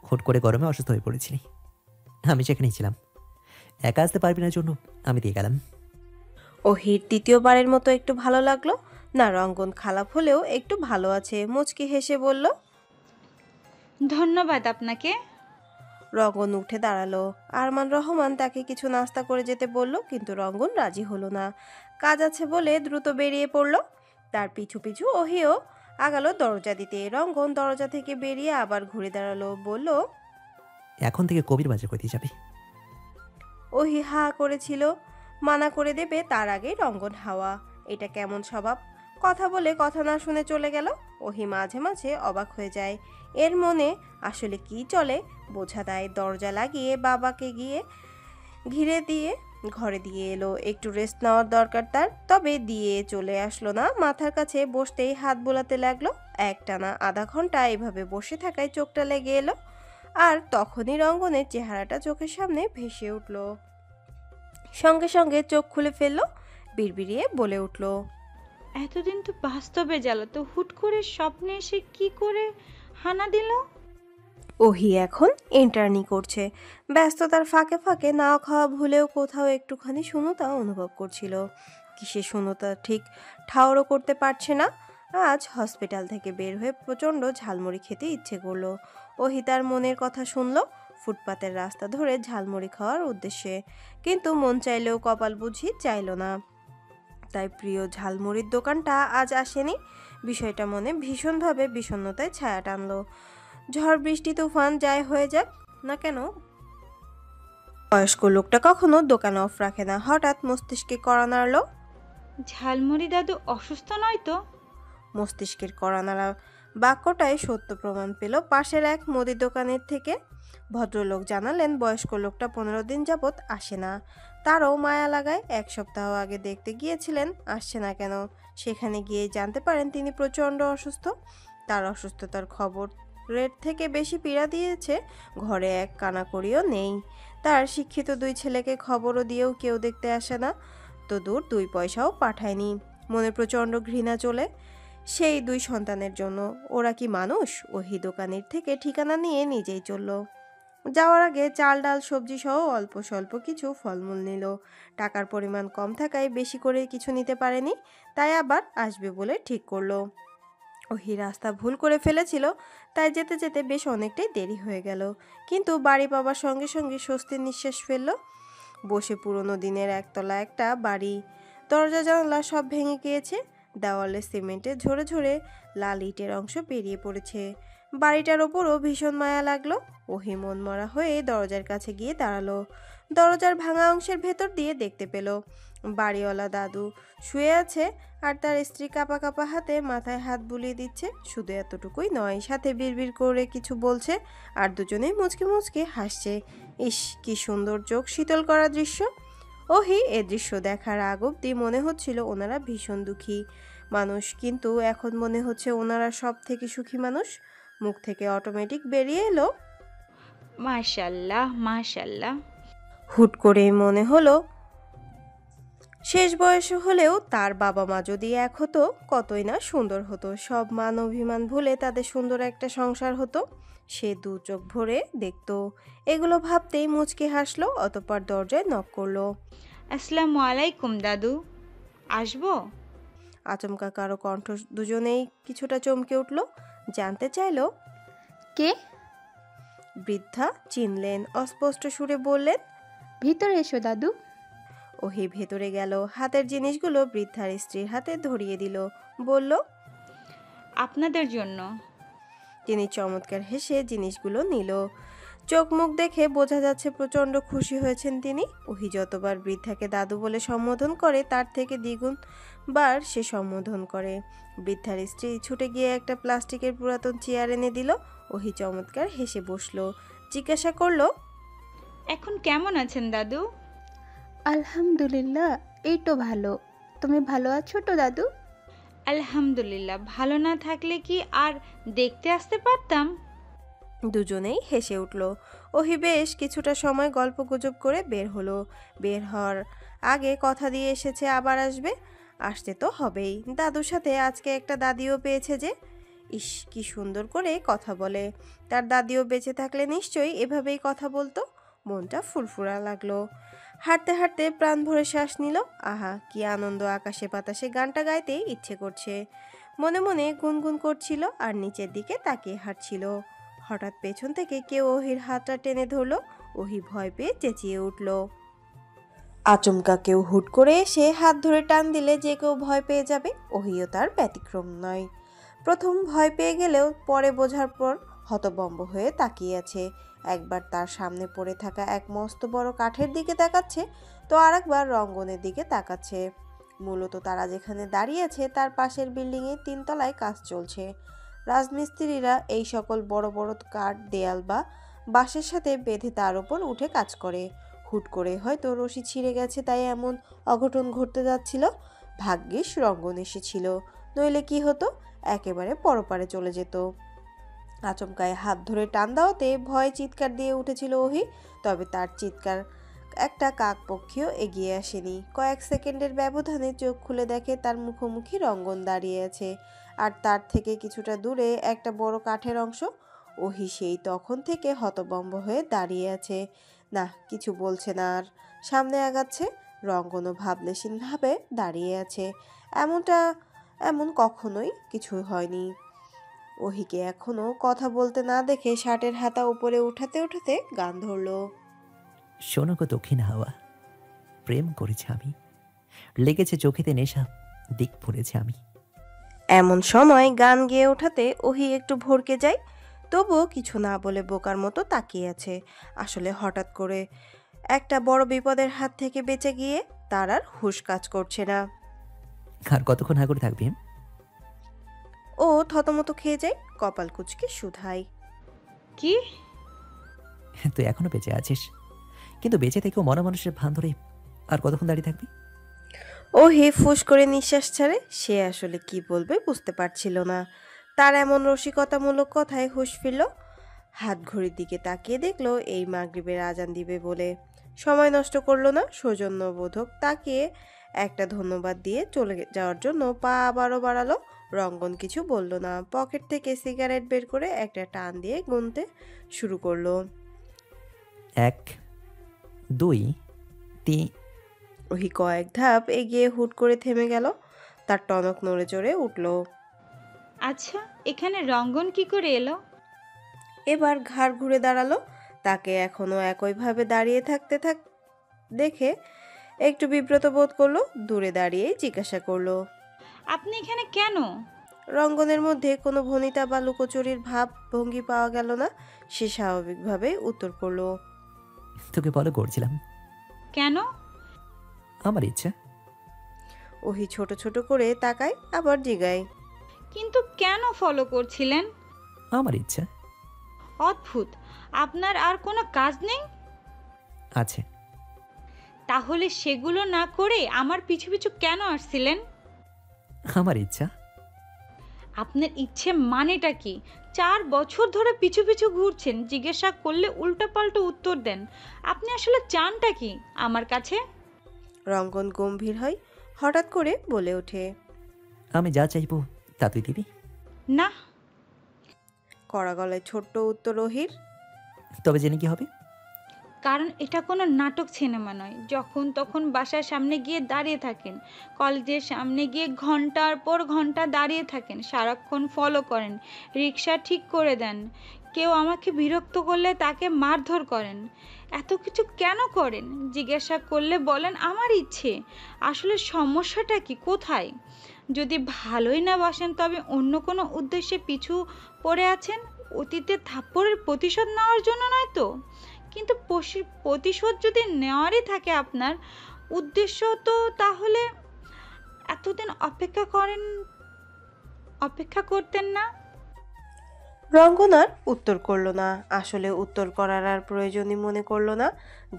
হুট করে গরমে অসুস্থ হয়ে পড়েছিলি, আমি সেখানেই ছিলাম। একা আসতে পারবি না জন্য আমি দিয়ে গেলাম। ওহির দ্বিতীয়বারের মতো একটু ভালো লাগলো না। রঙ্গন খারাপ হলেও একটু ভালো আছে। মুচকি হেসে বলল, ধন্যবাদ আপনাকে। রঙ্গন উঠে দাঁড়ালো। আরমান রহমান তাকে কিছু নাস্তা করে যেতে বলল, কিন্তু রঙ্গন রাজি হলো না। কাজ আছে বলে দ্রুত বেরিয়ে পড়ল। তার পিছু পিছু ওহিও আগালো দরজা দিতে। রঙ্গন দরজা থেকে বেরিয়ে আবার ঘুরে দাঁড়ালো। বলল, এখন থেকে কবির বাজার করতে যাবি? ওহি হা করেছিল। মানা করে দেবে তার আগে রঙ্গন হাওয়া। এটা কেমন স্বভাব? কথা বলে কথা না শুনে চলে গেল। ওহি মাঝে মাঝে অবাক হয়ে যায়। এর মনে আসলে কি চলে বোঝা দেয়। দরজা লাগিয়ে বাবাকে গিয়ে ঘিরে দিয়ে ঘরে দিয়ে এলো। একটু রেস্ট নেওয়ার দরকার তার, তবে দিয়ে চলে আসলো না। মাথার কাছে বসতেই হাত বোলাতে লাগলো। একটানা আধা ঘন্টা এভাবে বসে থাকায় চোখটা লেগে এলো। আর তখনই রঙ্গনের চেহারাটা চোখের সামনে ভেসে উঠল। সঙ্গে সঙ্গে চোখ খুলে ফেললো। বিড়বিড়িয়ে বলে উঠল, এতদিন তো বাস্তবে জ্বালাতো, হুট করে স্বপ্নে এসে কি করে হানা দিল? ওহি এখন ইন্টার্নি করছে। ব্যস্ততার ফাঁকে ফাঁকে নাও খাওয়া ভুলেও কোথাও একটুখানি শূন্যতা অনুভব করছিল। কিসে শূন্যতা ঠিক ঠাউরও করতে পারছে না। আজ হসপিটাল থেকে বের হয়ে প্রচণ্ড ঝালমুড়ি খেতে ইচ্ছে করলো। ওহি তার মনের কথা শুনলো। ফুটপাতের রাস্তা ধরে ঝালমুড়ি খাওয়ার উদ্দেশ্যে, কিন্তু মন চাইলেও কপাল বুঝি চাইল না। তাই প্রিয় ঝালমুড়ির দোকানটা আজ আসেনি। বিষয়টা মনে ভীষণভাবে বিষণ্ণতায় ছায়া টানলো। ঝড় বৃষ্টি তুফান যাই হয়ে যাক না কেন, বয়স্ক লোকটা কখনো দোকান অফ রাখে না। হঠাৎ মস্তিষ্কে কড়া নাড়ল। ঝালমুড়ি দাদু অসুস্থ নয় তো? মস্তিষ্কের কড়া নাড়া বাক্যটাই সত্য প্রমাণ পেল পাশের এক মুদির দোকানের থেকে। ভদ্রলোক জানালেন বয়স্ক লোকটা 15 দিন যাবৎ আসে না। তারও মায়া লাগায়। 1 সপ্তাহ আগে দেখতে গিয়েছিলেন, আসছে না কেন। সেখানে গিয়ে জানতে পারেন তিনি প্রচণ্ড অসুস্থ। তার অসুস্থতার খবরের থেকে বেশি পীড়া দিয়েছে ঘরে এক কানাকড়িও নেই। তার শিক্ষিত 2 ছেলেকে খবরও দিয়েও কেউ দেখতে আসে না, তো দূর 2 পয়সাও পাঠায়নি। মনে প্রচণ্ড ঘৃণা চলে সেই 2 সন্তানের জন্য। ওরা কি মানুষ? ওহি দোকানের থেকে ঠিকানা নিয়ে নিজেই চলল। যাওয়ার আগে চাল ডাল সবজি সহ অল্প স্বল্প কিছু ফলমূল নিল। টাকার পরিমাণ কম থাকায় বেশি করে কিছু নিতে পারেনি, তাই আবার আসবে বলে ঠিক করলো। ওহি রাস্তা ভুল করে ফেলেছিল, তাই যেতে যেতে বেশ অনেকটাই দেরি হয়ে গেল। কিন্তু বাড়ি পাবার সঙ্গে সঙ্গে স্বস্তির নিঃশ্বাস ফেলল। বসে পুরনো দিনের একতলা একটা বাড়ি। দরজা জানালা সব ভেঙে গিয়েছে। দেওয়ালে সিমেন্টে ঝরে ঝরে লাল ইটের অংশ বেরিয়ে পড়েছে। বাড়িটার ওপরও ভীষণ মায়া লাগলো। ওহি মনমরা হয়ে দরজার কাছে গিয়ে দাঁড়ালো। দরজার ভাঙা অংশের ভেতর দিয়ে দেখতে পেল বাড়িওয়ালা দাদু শুয়ে আছে, আর তার স্ত্রী কাঁপা কাঁপা হাতে মাথায় হাত বুলিয়ে দিচ্ছে। শুধু এতটুকুই নয়, সাথে বিড়বিড় করে কিছু বলছে, আর দুজনেই মুচকে মুচকে হাসছে। ইস, কি সুন্দর চোখ শীতল করা দৃশ্য। ওহি এ দৃশ্য দেখার আগ অব্দি মনে হচ্ছিল ওনারা ভীষণ দুঃখী মানুষ, কিন্তু এখন মনে হচ্ছে ওনারা সব থেকে সুখী মানুষ। মুখ থেকে অটোমেটিক বেরিয়ে এলো, মাশাল্লাহ মাশাল্লাহ। হুট করে মনে হলো শেষ বয়সে হলেও তার বাবা মা যদি এক হতো কতই না সুন্দর হতো। সব মান অভিমান ভুলে তাদের সুন্দর একটা সংসার হতো। সে 2 চোখ ভরে দেখতো। এগুলো ভাবতেই মুচকে হাসলো। অতঃপর দরজায় নক করলো। আসসালামু আলাইকুম দাদু, আসবো? আচমকা কারো কণ্ঠ, দুজনেই কিছুটা চমকে উঠল। জানতে চাইলো কে? বৃদ্ধা চিনলেন, অস্পষ্ট সুরে বললেন, ভিতরে এসো দাদু। ওহি ভেতরে গেল, হাতের জিনিসগুলো বৃদ্ধার স্ত্রীর হাতে ধরিয়ে দিল, বলল, আপনাদের জন্য। তিনি চমৎকার হেসে জিনিসগুলো নিল। চোখ মুখ দেখে বোঝা যাচ্ছে প্রচণ্ড খুশি হয়েছেন তিনি। ওহি যতবার বৃদ্ধাকে দাদু বলে সম্বোধন করে তার থেকে দ্বিগুণ বার সে সম্বোধন করে। বৃদ্ধার স্ত্রী ছুটে গিয়ে একটা প্লাস্টিকের পুরাতন চেয়ার এনে দিল। ওহি চমৎকার হেসে বসলো, জিজ্ঞাসা করলো, এখন কেমন আছেন দাদু? আলহামদুলিল্লাহ, এই তো ভালো। তুমি ভালো আছো তো দাদু? আলহামদুলিল্লাহ। ভালো না থাকলে কি আর দেখতে আসতে পারতাম? দুজনেই হেসে উঠল। ওহি বেশ কিছুটা সময় গল্পগুজব করে বের হলো। বের হওয়ার আগে কথা দিয়ে এসেছে আবার আসবে, আসতে তো হবেই। দাদুর সাথে আজকে একটা দাদিও পেয়েছে যে। ইস, কি সুন্দর করে কথা বলে। তার দাদিও বেঁচে থাকলে নিশ্চয়ই এভাবেই কথা বলতো। মনটা ফুরফুরা লাগলো। হাঁটতে হাঁটতে প্রাণ ভরে শ্বাস নিল। আহা, কি আনন্দ! আকাশে বাতাসে গানটা গাইতেই ইচ্ছে করছে। মনে মনে গুনগুন করছিল আর নিচের দিকে তাকিয়ে হাঁটছিল। হঠাৎ পেছন থেকে কেউ ওহির হাতটা টেনে ধরলো। ওহি ভয় পেয়ে চেঁচিয়ে উঠল। আচমকা কেউ হুট করে এসে হাত ধরে টান দিলে যে কেউ ভয় পেয়ে যাবে, ওহিও তার ব্যতিক্রম নয়। প্রথম ভয় পেয়ে গেলেও পরে বোঝার পর হতভম্ব হয়ে তাকিয়ে আছে। একবার তার সামনে পড়ে থাকা এক মস্ত বড় কাঠের দিকে তাকাচ্ছে, তো আরেকবার রঙ্গনের দিকে তাকাচ্ছে। মূলত তারা যেখানে দাঁড়িয়ে আছে তার পাশের বিল্ডিংয়ে 3 তলায় কাজ চলছে। রাজমিস্ত্রিরা এই সকল বড় বড় কাঠ, দেয়াল বা বাঁশের সাথে বেঁধে তার উপর উঠে কাজ করে। হুট করে হয়তো রশি ছিঁড়ে গেছে, তাই এমন অঘটন ঘটতে যাচ্ছিল। ভাগ্যিস রঙ্গন এসেছিল, নইলে কি হতো, একেবারে পরপারে চলে যেত। আচমকায় হাত ধরে টান দেওয়াতে ভয়ে চিৎকার দিয়ে উঠেছিল ওহি। তবে তার চিৎকার একটা কাকপক্ষীও এগিয়ে আসেনি। কয়েক সেকেন্ডের ব্যবধানে চোখ খুলে দেখে তার মুখোমুখি রঙ্গন দাঁড়িয়ে আছে, আর তার থেকে কিছুটা দূরে একটা বড় কাঠের অংশ। ওহি সেই তখন থেকে হতভম্ব হয়ে দাঁড়িয়ে আছে, না কিছু বলছে না, আর সামনে আগাচ্ছে। রঙ্গনও ভাবলেশীনভাবে দাঁড়িয়ে আছে। এমন কখনোই কিছু হয়নি। ওহিকে এখনো কথা বলতে না দেখে শার্টের হাতা উপরে উঠাতে উঠাতে গান ধরলো। শোনো গো দক্ষিণ হাওয়া, প্রেম করেছি আমি, লেগেছে চোখেতে নেশা, দিক ভুলেছি আমি। এমন সময় গান গেয়ে ওঠাতে ওহি একটু ভড়কে যায়, তবুও কিছু না বলে বোকার মতো তাকিয়ে আছে। আসলে হঠাৎ করে একটা বড় বিপদের হাত থেকে বেঁচে গিয়ে তার আর হুঁশ কাজ করছে না। আর কতক্ষণ হা করে থাকবি? ও থতমত খেয়ে যায়, কপাল কুঁচকে শুধায়, কি? তুই এখনো বেঁচে আছিস, কিন্তু বেঁচে থেকেও মরা মানুষের ভান ধরে আর কতক্ষণ দাঁড়িয়ে থাকবি? ওহি ফুস করে নিঃশ্বাস ছাড়ে। সে আসলে কি বলবে বুঝতে পারছিল না। তার এমন রসিকতামূলক কথায় হুঁশ ফিরল। হাত ঘড়ির দিকে তাকিয়ে দেখলো এই মাগরিবের আজান দিবে বলে। সময় নষ্ট করলো না, সৌজন্যবোধক তাকিয়ে একটা ধন্যবাদ দিয়ে চলে যাওয়ার জন্য পা আবারও বাড়ালো। রঙ্গন কিছু বলল না, পকেট থেকে সিগারেট বের করে একটা টান দিয়ে গুনতে শুরু করলো। 1, 2, 3। ওহি কয়েক ধাপ এগিয়ে হুট করে থেমে গেল। তার টনক নড়ে চড়ে উঠল। আচ্ছা, এখানে রঙ্গন কি করে এলো? এবার ঘাড় ঘুরে দাঁড়ালো। তাকে এখনো একইভাবে দাঁড়িয়ে থাকতে দেখে একটু বিব্রত বোধ করলো। দূরে দাঁড়িয়ে জিজ্ঞাসা করলো, আপনি এখানে কেন? রঙ্গনের মধ্যে কোনো ভনিতা বা লুকোচুরির ভাব ভঙ্গি পাওয়া গেল না। সে স্বাভাবিকভাবে উত্তর করলো, তোকে ফলো করছিলাম। কেন? আমার ইচ্ছা। ওহি ছোট ছোট করে তাকায়, আবার জিগায়, কিন্তু কেন ফলো করছিলেন? আমার ইচ্ছা। অদ্ভুত, আপনার আর কোনো কাজ নেই? আছে। তাহলে সেগুলো না করে আমার পিছু পিছু কেন আসছিলেন? আমার ইচ্ছা। আপনার ইচ্ছে মানেটা কি? 4 বছর ধরে পিছু পিছু ঘুরছেন, জিজ্ঞাসা করলে উল্টাপাল্টা উত্তর দেন। আপনি আসলে চানটা কি আমার কাছে? রঙ্গন গম্ভীর হয়, হঠাৎ করে বলে ওঠে, আমি যা চাইবো তা তুই দিবি? না। কড়া গলায় ছোট্ট উত্তর ওহির। তবে জেনে কি হবে? কারণ এটা কোনো নাটক সিনেমা নয়। যখন তখন বাসার সামনে গিয়ে দাঁড়িয়ে থাকেন, কলেজের সামনে গিয়ে ঘন্টার পর ঘন্টা দাঁড়িয়ে থাকেন, সারাক্ষণ ফলো করেন, রিক্সা ঠিক করে দেন, কেউ আমাকে বিরক্ত করলে তাকে মারধর করেন। এত কিছু কেন করেন? জিজ্ঞাসা করলে বলেন আমার ইচ্ছে। আসলে সমস্যাটা কি, কোথায়? যদি ভালোই না বাসেন তবে অন্য কোনো উদ্দেশ্যে পিছু পড়ে আছেন। অতীতে থাপ্পড়ের প্রতিশোধ নেওয়ার জন্য নয় তো? কিন্তু প্রতিশোধ যদি নেওয়ারই থাকে আপনার উদ্দেশ্য, তো তাহলে এতদিন অপেক্ষা করতেন না? রঙ্গন আর উত্তর করলো না। আসলে উত্তর করার আর প্রয়োজনই মনে করলো না।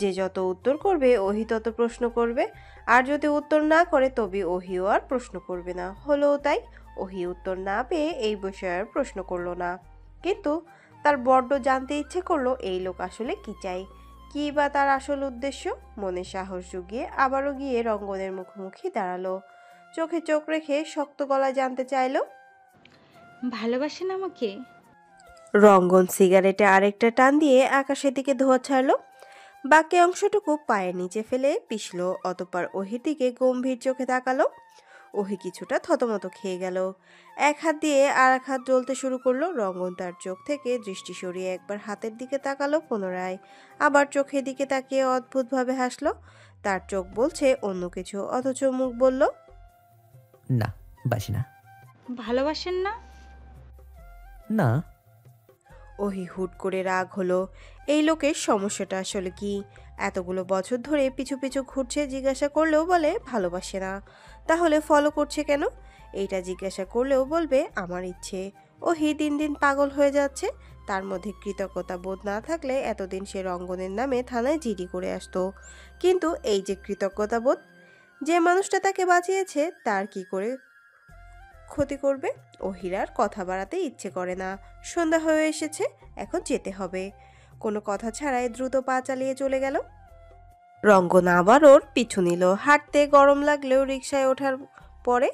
যে যত উত্তর করবে ওহি তত প্রশ্ন করবে, আর যদি উত্তর না করে তবে ওহিও আর প্রশ্ন করবে না। হলোও তাই। ওহি উত্তর না পেয়ে এই বিষয়ে আর প্রশ্ন করলো না। কিন্তু তার বড্ড জানতে ইচ্ছে করলো এই লোক আসলে কি চাই, কি বা তার আসল উদ্দেশ্য। মনে সাহস জুগিয়ে আবারও গিয়ে রঙ্গনের মুখোমুখি দাঁড়ালো। চোখে চোখ রেখে শক্ত গলায় জানতে চাইলো, ভালোবাসেন আমাকে? রঙ্গন সিগারেটে আরেকটা টান দিয়ে আকাশের দিকে ধোঁয়া ছাড়লো। বাকি অংশটুকু পায়ের নিচে ফেলে পিষল। অতঃপর ওহির দিকে গম্ভীর চোখে তাকালো। ওহি কিছুটা থতমত খেয়ে গেল। এক হাত দিয়ে আর এক হাত জ্বলতে শুরু করলো। রঙ্গন তার চোখ থেকে দৃষ্টি সরিয়ে একবার হাতের দিকে তাকালো পুনরায়, আবার চোখের দিকে তাকিয়ে অদ্ভুতভাবে হাসলো। তার চোখ বলছে অন্য কিছু, অথচ মুখ বলল না, বাসি না। ভালোবাসেন না? না। ওহি হুট করে রাগ হলো। এই লোকের সমস্যাটা আসলে কি? এতগুলো বছর ধরে পিছু পিছু ঘুরছে, জিজ্ঞাসা করলেও বলে ভালোবাসে না। তাহলে ফলো করছে কেন? এইটা জিজ্ঞাসা করলেও বলবে আমার ইচ্ছে। ওহি দিন দিন পাগল হয়ে যাচ্ছে। তার মধ্যে কৃতজ্ঞতা বোধ না থাকলে এতদিন সে রঙ্গনের নামে থানায় জিডি করে আসতো। কিন্তু এই যে কৃতজ্ঞতা বোধ, যে মানুষটা তাকে বাঁচিয়েছে তার কি করে ক্ষতি করবে? ওহিরার কথা বাড়াতে ইচ্ছে করে না। সন্ধ্যা হয়ে এসেছে, এখন যেতে হবে। কোনো কথা ছাড়াই দ্রুত পা চালিয়ে চলে গেল। রঙ্গন আবার ওর পিছু নিল। হাঁটতে গরম লাগলেও রিকশায় ওঠার পরে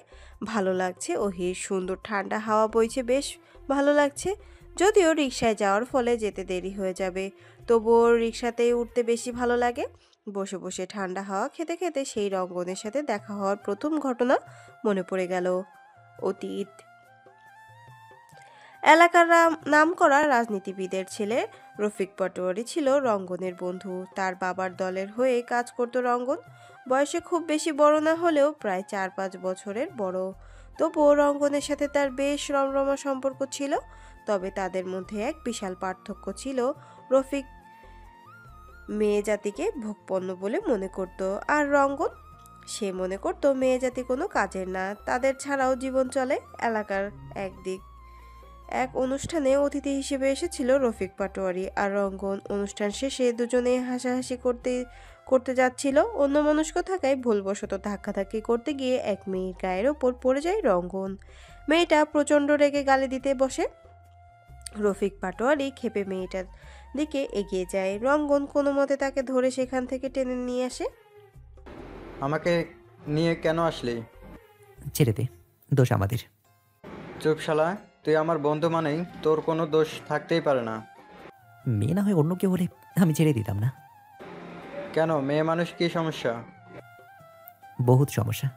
ভালো লাগছে। ওহির সুন্দর ঠান্ডা হাওয়া বইছে, বেশ ভালো লাগছে। যদিও রিকশায় যাওয়ার ফলে যেতে দেরি হয়ে যাবে, তবুও রিকশাতেই উঠতে বেশি ভালো লাগে। বসে বসে ঠান্ডা হাওয়া খেতে খেতে সেই রঙ্গনের সাথে দেখা হওয়ার প্রথম ঘটনা মনে পড়ে গেল। অতীত। এলাকার নামকরা রাজনীতিবিদের ছেলে রফিক পাটোয়ারি ছিল রঙ্গনের বন্ধু। তার বাবার দলের হয়ে কাজ করত রঙ্গন। বয়সে খুব বেশি বড় না হলেও প্রায় 4-5 বছরের বড়। তবুও রঙ্গনের সাথে তার বেশ রমরমা সম্পর্ক ছিল। তবে তাদের মধ্যে এক বিশাল পার্থক্য ছিল। রফিক মেয়ে জাতিকে ভোগপণ্য বলে মনে করত, আর রঙ্গন, সে মনে করত মেয়ে জাতি কোনো কাজের না, তাদের ছাড়াও জীবন চলে। এলাকার এক অনুষ্ঠানে অতিথি হিসেবে এসেছিল রফিক পাটোয়ারি আর রঙ্গন। অনুষ্ঠান শেষে দুজনেই হাসাহাসি করতে যাচ্ছিল। অন্যমনস্ক থাকায় ভুলবশত ধাক্কাধাক্কি করতে গিয়ে এক মেয়ের গায়ের ওপর পড়ে যায় রঙ্গন। মেয়েটা প্রচণ্ড রেগে গালি দিতে বসে। রফিক পাটোয়ারি ক্ষেপে মেয়েটার দিকে এগিয়ে যায়। রঙ্গন কোনো মতে তাকে ধরে সেখান থেকে টেনে নিয়ে আসে। আমাকে নিয়ে কেন আসলি? ছেড়ে দে, দোষ আমাদের। চুপ শালা, তুই আমার বন্ধু মানেই তোর কোনো দোষ থাকতেই পারে না। মেয়ে না হয় অন্য কেউ হলে আমি ছেড়ে দিতাম না। কেন, মেয়ে মানুষ কি সমস্যা? বহুত সমস্যা।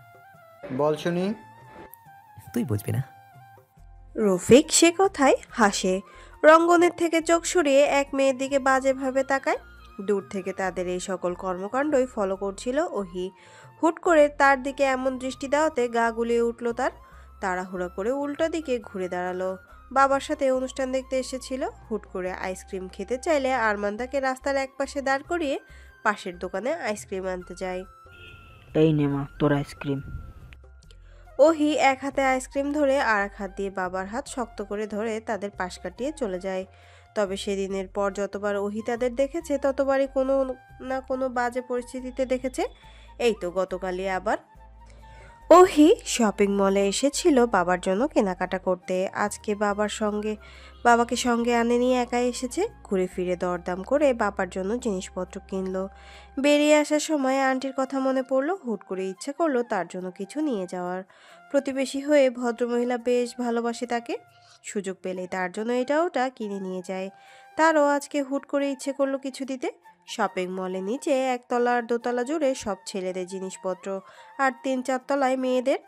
বল শুনি। তুই বুঝবি না। রফিক সে কথায় হাসে। রঙ্গনের থেকে চোখ সরিয়ে এক মেয়ের দিকে বাজেভাবে তাকায়। দূর থেকে তাদের এই সকল কর্মকাণ্ডই ফলো করছিল ওহি। হুট করে তার দিকে এমন দৃষ্টি দেওয়াতে গা গুলিয়ে উঠল তার। তাড়াহুড়া করে উল্টো দিকে ঘুরে দাঁড়ালো। বাবার সাথে অনুষ্ঠান দেখতে এসেছিল। হুট করে আইসক্রিম খেতে চাইলে আরমান তাকে রাস্তার একপাশে দাঁড় করিয়ে পাশের দোকানে আইসক্রিম আনতে যায়। এই নে মা তোর আইসক্রিম। ওহি এক হাতে আইসক্রিম ধরে আর এক হাত দিয়ে বাবার হাত শক্ত করে ধরে তাদের পাশ কাটিয়ে চলে যায়। তবে সেদিনের পর যতবার ওহি তাদের দেখেছে ততবারই কোনো না কোনো বাজে পরিস্থিতিতে দেখেছে। এই তো গতকালই আবার ওহি শপিং মলে এসেছিল বাবার জন্য কেনাকাটা করতে। আজকে বাবাকে সঙ্গে আনেনি, একাই এসেছে। ঘুরে ফিরে দরদাম করে বাবার জন্য জিনিসপত্র কিনলো। বেরিয়ে আসার সময় আন্টির কথা মনে পড়লো। হুট করে ইচ্ছা করলো তার জন্য কিছু নিয়ে যাওয়ার। প্রতিবেশী হয়ে ভদ্রমহিলা বেশ ভালোবাসে তাকে। সুযোগ পেলে তার জন্য এটা ওটা কিনে নিয়ে যায়। তারও আজকে হুট করে ইচ্ছে করলো কিছু দিতে। শপিং মলে নিচে একতলা আর দোতলা জুড়ে সব ছেলেদের জিনিসপত্র, আর 3-4 তলায় মেয়েদের।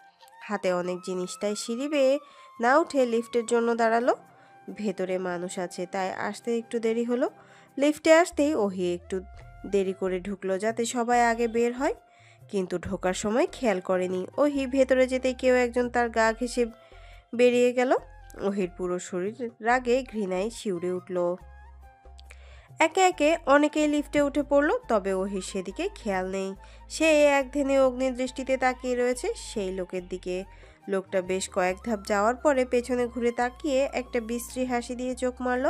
হাতে অনেক জিনিস, তাই সিঁড়ি বেয়ে না উঠে লিফটের জন্য দাঁড়ালো। ভেতরে মানুষ আছে, তাই আসতে একটু দেরি হলো। লিফটে আসতেই ওহি একটু দেরি করে ঢুকলো যাতে সবাই আগে বের হয়, কিন্তু ঢোকার সময় খেয়াল করেনি ওহি ভেতরে যেতে কেউ একজন তার গা ঘেঁষে বেরিয়ে গেল। ওহির পুরো শরীর রাগে ঘৃণায় শিউরে উঠল। একে একে অনেকেই লিফটে উঠে পড়লো, তবে ওহির সেদিকে খেয়াল নেই। সে একধেনে অগ্নিদৃষ্টিতে তাকিয়ে রয়েছে সেই লোকের দিকে। লোকটা বেশ কয়েক ধাপ যাওয়ার পরে পেছনে ঘুরে তাকিয়ে একটা বিশ্রী হাসি দিয়ে চোখ মারল।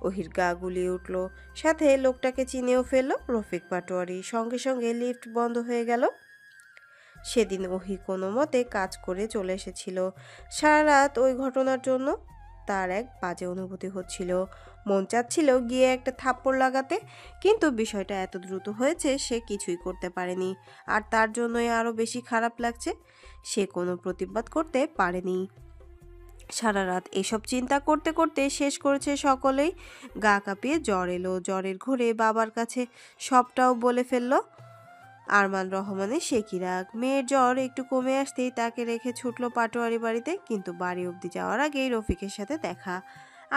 ওহির গা গুলিয়ে উঠল, সাথে লোকটাকে চিনেও ফেললো, রফিক পাটোয়ারি। সঙ্গে সঙ্গে লিফট বন্ধ হয়ে গেল। সেদিন ওহি কোনো মতে কাজ করে চলে এসেছিল। সারা রাত ওই ঘটনার জন্য তার এক বাজে অনুভূতি হচ্ছিল। মন চাচ্ছিল গিয়ে একটা থাপ্পড় লাগাতে, কিন্তু বিষয়টা এত দ্রুত হয়েছে সে কিছুই করতে পারেনি। আর তার জন্যই আরও বেশি খারাপ লাগছে, সে কোনো প্রতিবাদ করতে পারেনি। সারা রাত এসব চিন্তা করতে করতে শেষ করেছে সকলেই। গা কাঁপিয়ে জ্বর এলো। জ্বরের ঘোরে বাবার কাছে সবটাও বলে ফেললো। আরমান রহমানের সে কি রাগ। মেয়ের জ্বর একটু কমে আসতেই তাকে রেখে ছুটলো পাটোয়ারি বাড়িতে, কিন্তু বাড়ি অবধি যাওয়ার আগেই রফিকের সাথে দেখা।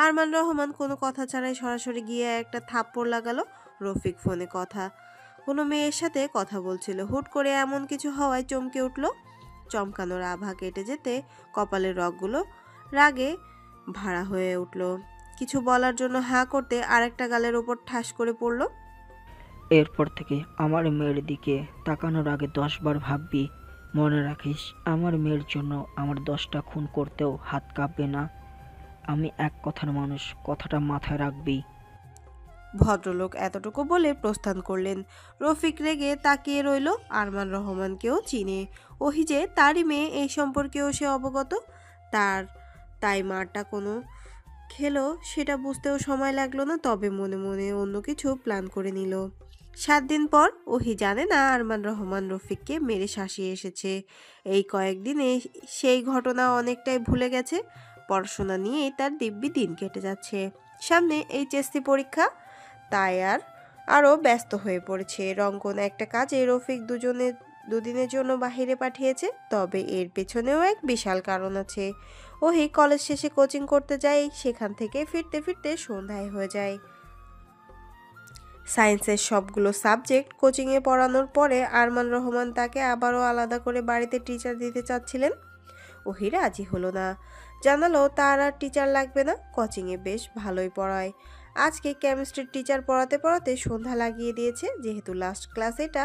আরমান রহমান কোনো কথা ছাড়াই সরাসরি গিয়ে একটা থাপ্পড় লাগালো। রফিক ফোনে কোনো মেয়ের সাথে কথা বলছিল। হুট করে এমন কিছু হওয়ায় চমকে উঠল। চমকানোর আভা কেটে যেতে কপালের রগগুলো রাগে ভাড়া হয়ে উঠল। কিছু বলার জন্য হাঁ করতে আরেকটা গালের ওপর ঠাস করে পড়ল। এরপর থেকে আমার মেয়ের দিকে তাকানোর আগে 10 বার ভাববি। মনে রাখিস, আমার মেয়ের জন্য আমার 10টা খুন করতেও হাত কাঁপবে না। আমি এক কথার মানুষ, কথাটা মাথায় রাখবি। ভদ্রলোক এতটুকু বলে প্রস্থান করলেন। রফিক রেগে তাকিয়ে রইল। আরমান রহমানকেও চিনে, ওহি যে তারই মেয়ে, এই সম্পর্কেও সে অবগত। তাই মারটা কোনো খেলো সেটা বুঝতেও সময় লাগলো না, তবে মনে মনে অন্য কিছু প্ল্যান করে নিল। 7 দিন পর ওহি জানে না আরমান রহমান রফিককে মেরে শাসিয়ে এসেছে। এই কয়েকদিনে সেই ঘটনা অনেকটাই ভুলে গেছে। পড়াশোনা নিয়েই তার দিব্যি দিন কেটে যাচ্ছে। সামনে এইচএসসি পরীক্ষা, তাই আরও ব্যস্ত হয়ে পড়েছে। রঙ্গন একটা কাজে রফিক দুদিনের জন্য বাহিরে পাঠিয়েছে, তবে এর পেছনেও এক বিশাল কারণ আছে। ওহি কলেজ শেষে কোচিং করতে যায়, সেখান থেকে ফিরতে ফিরতে সন্ধ্যায় হয়ে যায়। সায়েন্সের সবগুলো সাবজেক্ট কোচিংয়ে পড়ানোর পরে আরমান রহমান তাকে আবারও আলাদা করে বাড়িতে টিচার দিতে চাচ্ছিলেন। ওহি রাজি হলো না, জানালো তার আর টিচার লাগবে না, কোচিংয়ে বেশ ভালোই পড়ায়। আজকে কেমিস্ট্রির টিচার পড়াতে পড়াতে সন্ধ্যা লাগিয়ে দিয়েছে। যেহেতু লাস্ট ক্লাস এটা,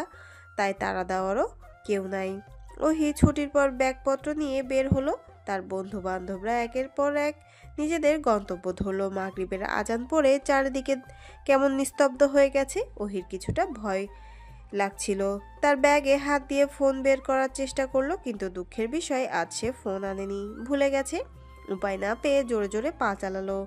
তাই তাড়া দেওয়ারও কেউ নাই। ওহি ছুটির পর ব্যাগপত্র নিয়ে বের হলো। তার বন্ধু বান্ধবরা একের পর এক নিজেদের গন্তব্য ধরলো। মাগরিবের আজান পড়ে চারিদিকে কেমন নিস্তব্ধ হয়ে গেছে। ওহির কিছুটা ভয় লাগছিল। তার ব্যাগে হাত দিয়ে ফোন বের করার চেষ্টা করলো, কিন্তু দুঃখের বিষয় আজ সে ফোন আনেনি, ভুলে গেছে। উপায় না পেয়ে জোরে জোরে পা চালালো।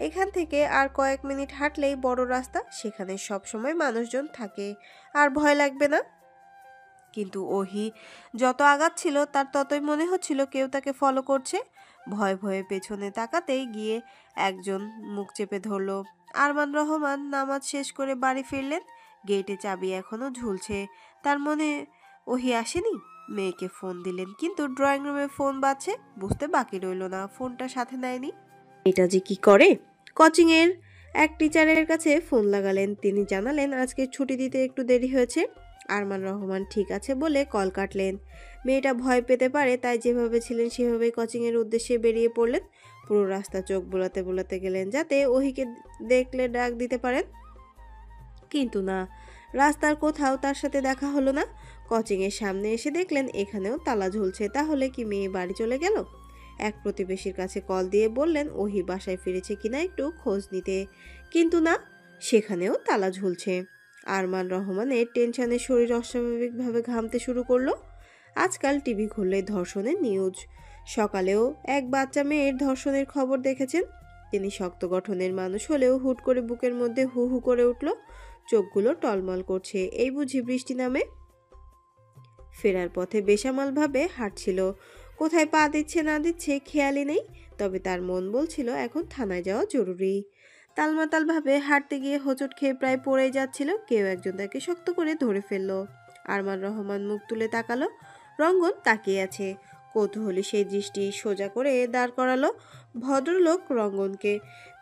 এখান থেকে আর কয়েক মিনিট হাঁটলেই বড় রাস্তা, সেখানে সব সময় মানুষজন থাকে, আর ভয় লাগবে না। কিন্তু ওহি যত আগাচ্ছিল তার ততই মনে হচ্ছিল কেউ তাকে ফলো করছে। ভয়ে ভয়ে পেছনে তাকাতেই গিয়ে একজন মুখ চেপে ধরল। আরমান রহমান নামাজ শেষ করে বাড়ি ফিরলেন। গেটে চাবি এখনো ঝুলছে। তার মনে ওহি আসেনি। মেয়েকে ফোন দিলেন, কিন্তু ড্রয়িং রুমে ফোন বাজছে। বুঝতে বাকি রইল না ফোনটা সাথে নেয়নি। এটা যে কি করে! কোচিংয়ের এক টিচারের কাছে ফোন লাগালেন। তিনি জানালেন আজকে ছুটি দিতে একটু দেরি হয়েছে। আরমান রহমান ঠিক আছে বলে কল কাটলেন। মেয়েটা ভয় পেতে পারে, তাই যেভাবে ছিলেন সেভাবেই কোচিংয়ের উদ্দেশ্যে বেরিয়ে পড়লেন। পুরো রাস্তা চোখ বোলাতে বোলাতে গেলেন যাতে ওহিকে দেখলে ডাক দিতে পারেন, কিন্তু না, রাস্তার কোথাও তার সাথে দেখা হলো না। কোচিংয়ের সামনে এসে দেখলেন এখানেও তালা ঝুলছে। তাহলে কি মেয়ে বাড়ি চলে গেল? এক প্রতিবেশীর কাছে কল দিয়ে বললেন ওহি বাসায় ফিরেছে কিনা একটু খোঁজ নিতে, কিন্তু না, সেখানেও তালা ঝুলছে। আরমান রহমানের টেনশনে শরীর অস্বাভাবিকভাবে ঘামতে শুরু করলো। আজকাল টিভি খুললে ধর্ষণের নিউজ। সকালেও এক বাচ্চা মেয়ের ধর্ষণের খবর দেখেছেন। তিনি শক্ত গঠনের মানুষ হলেও হুট করে বুকের মধ্যে হু হু করে উঠল, চোখগুলো টলমল করছে। এই বুঝি বৃষ্টি নামে? ফেরার পথে বেসামালভাবে হাঁটছিল। কোথায় পা দিচ্ছে না দিচ্ছে খেয়ালই নেই, তবে তার মন বলছিল এখন থানায় যাওয়া জরুরি। তালমাতালভাবে হাঁটতে গিয়ে হোঁচট খেয়ে প্রায় পড়েই যাচ্ছিল। কেউ একজন তাকে শক্ত করে ধরে ফেললো। আরমান রহমান মুখ তুলে তাকালো। রঙ্গন তাকিয়ে আছে। কৌতূহলী সেই দৃষ্টি সোজা করে দাঁড় করালো। ভদ্রলোক রঙ্গনকে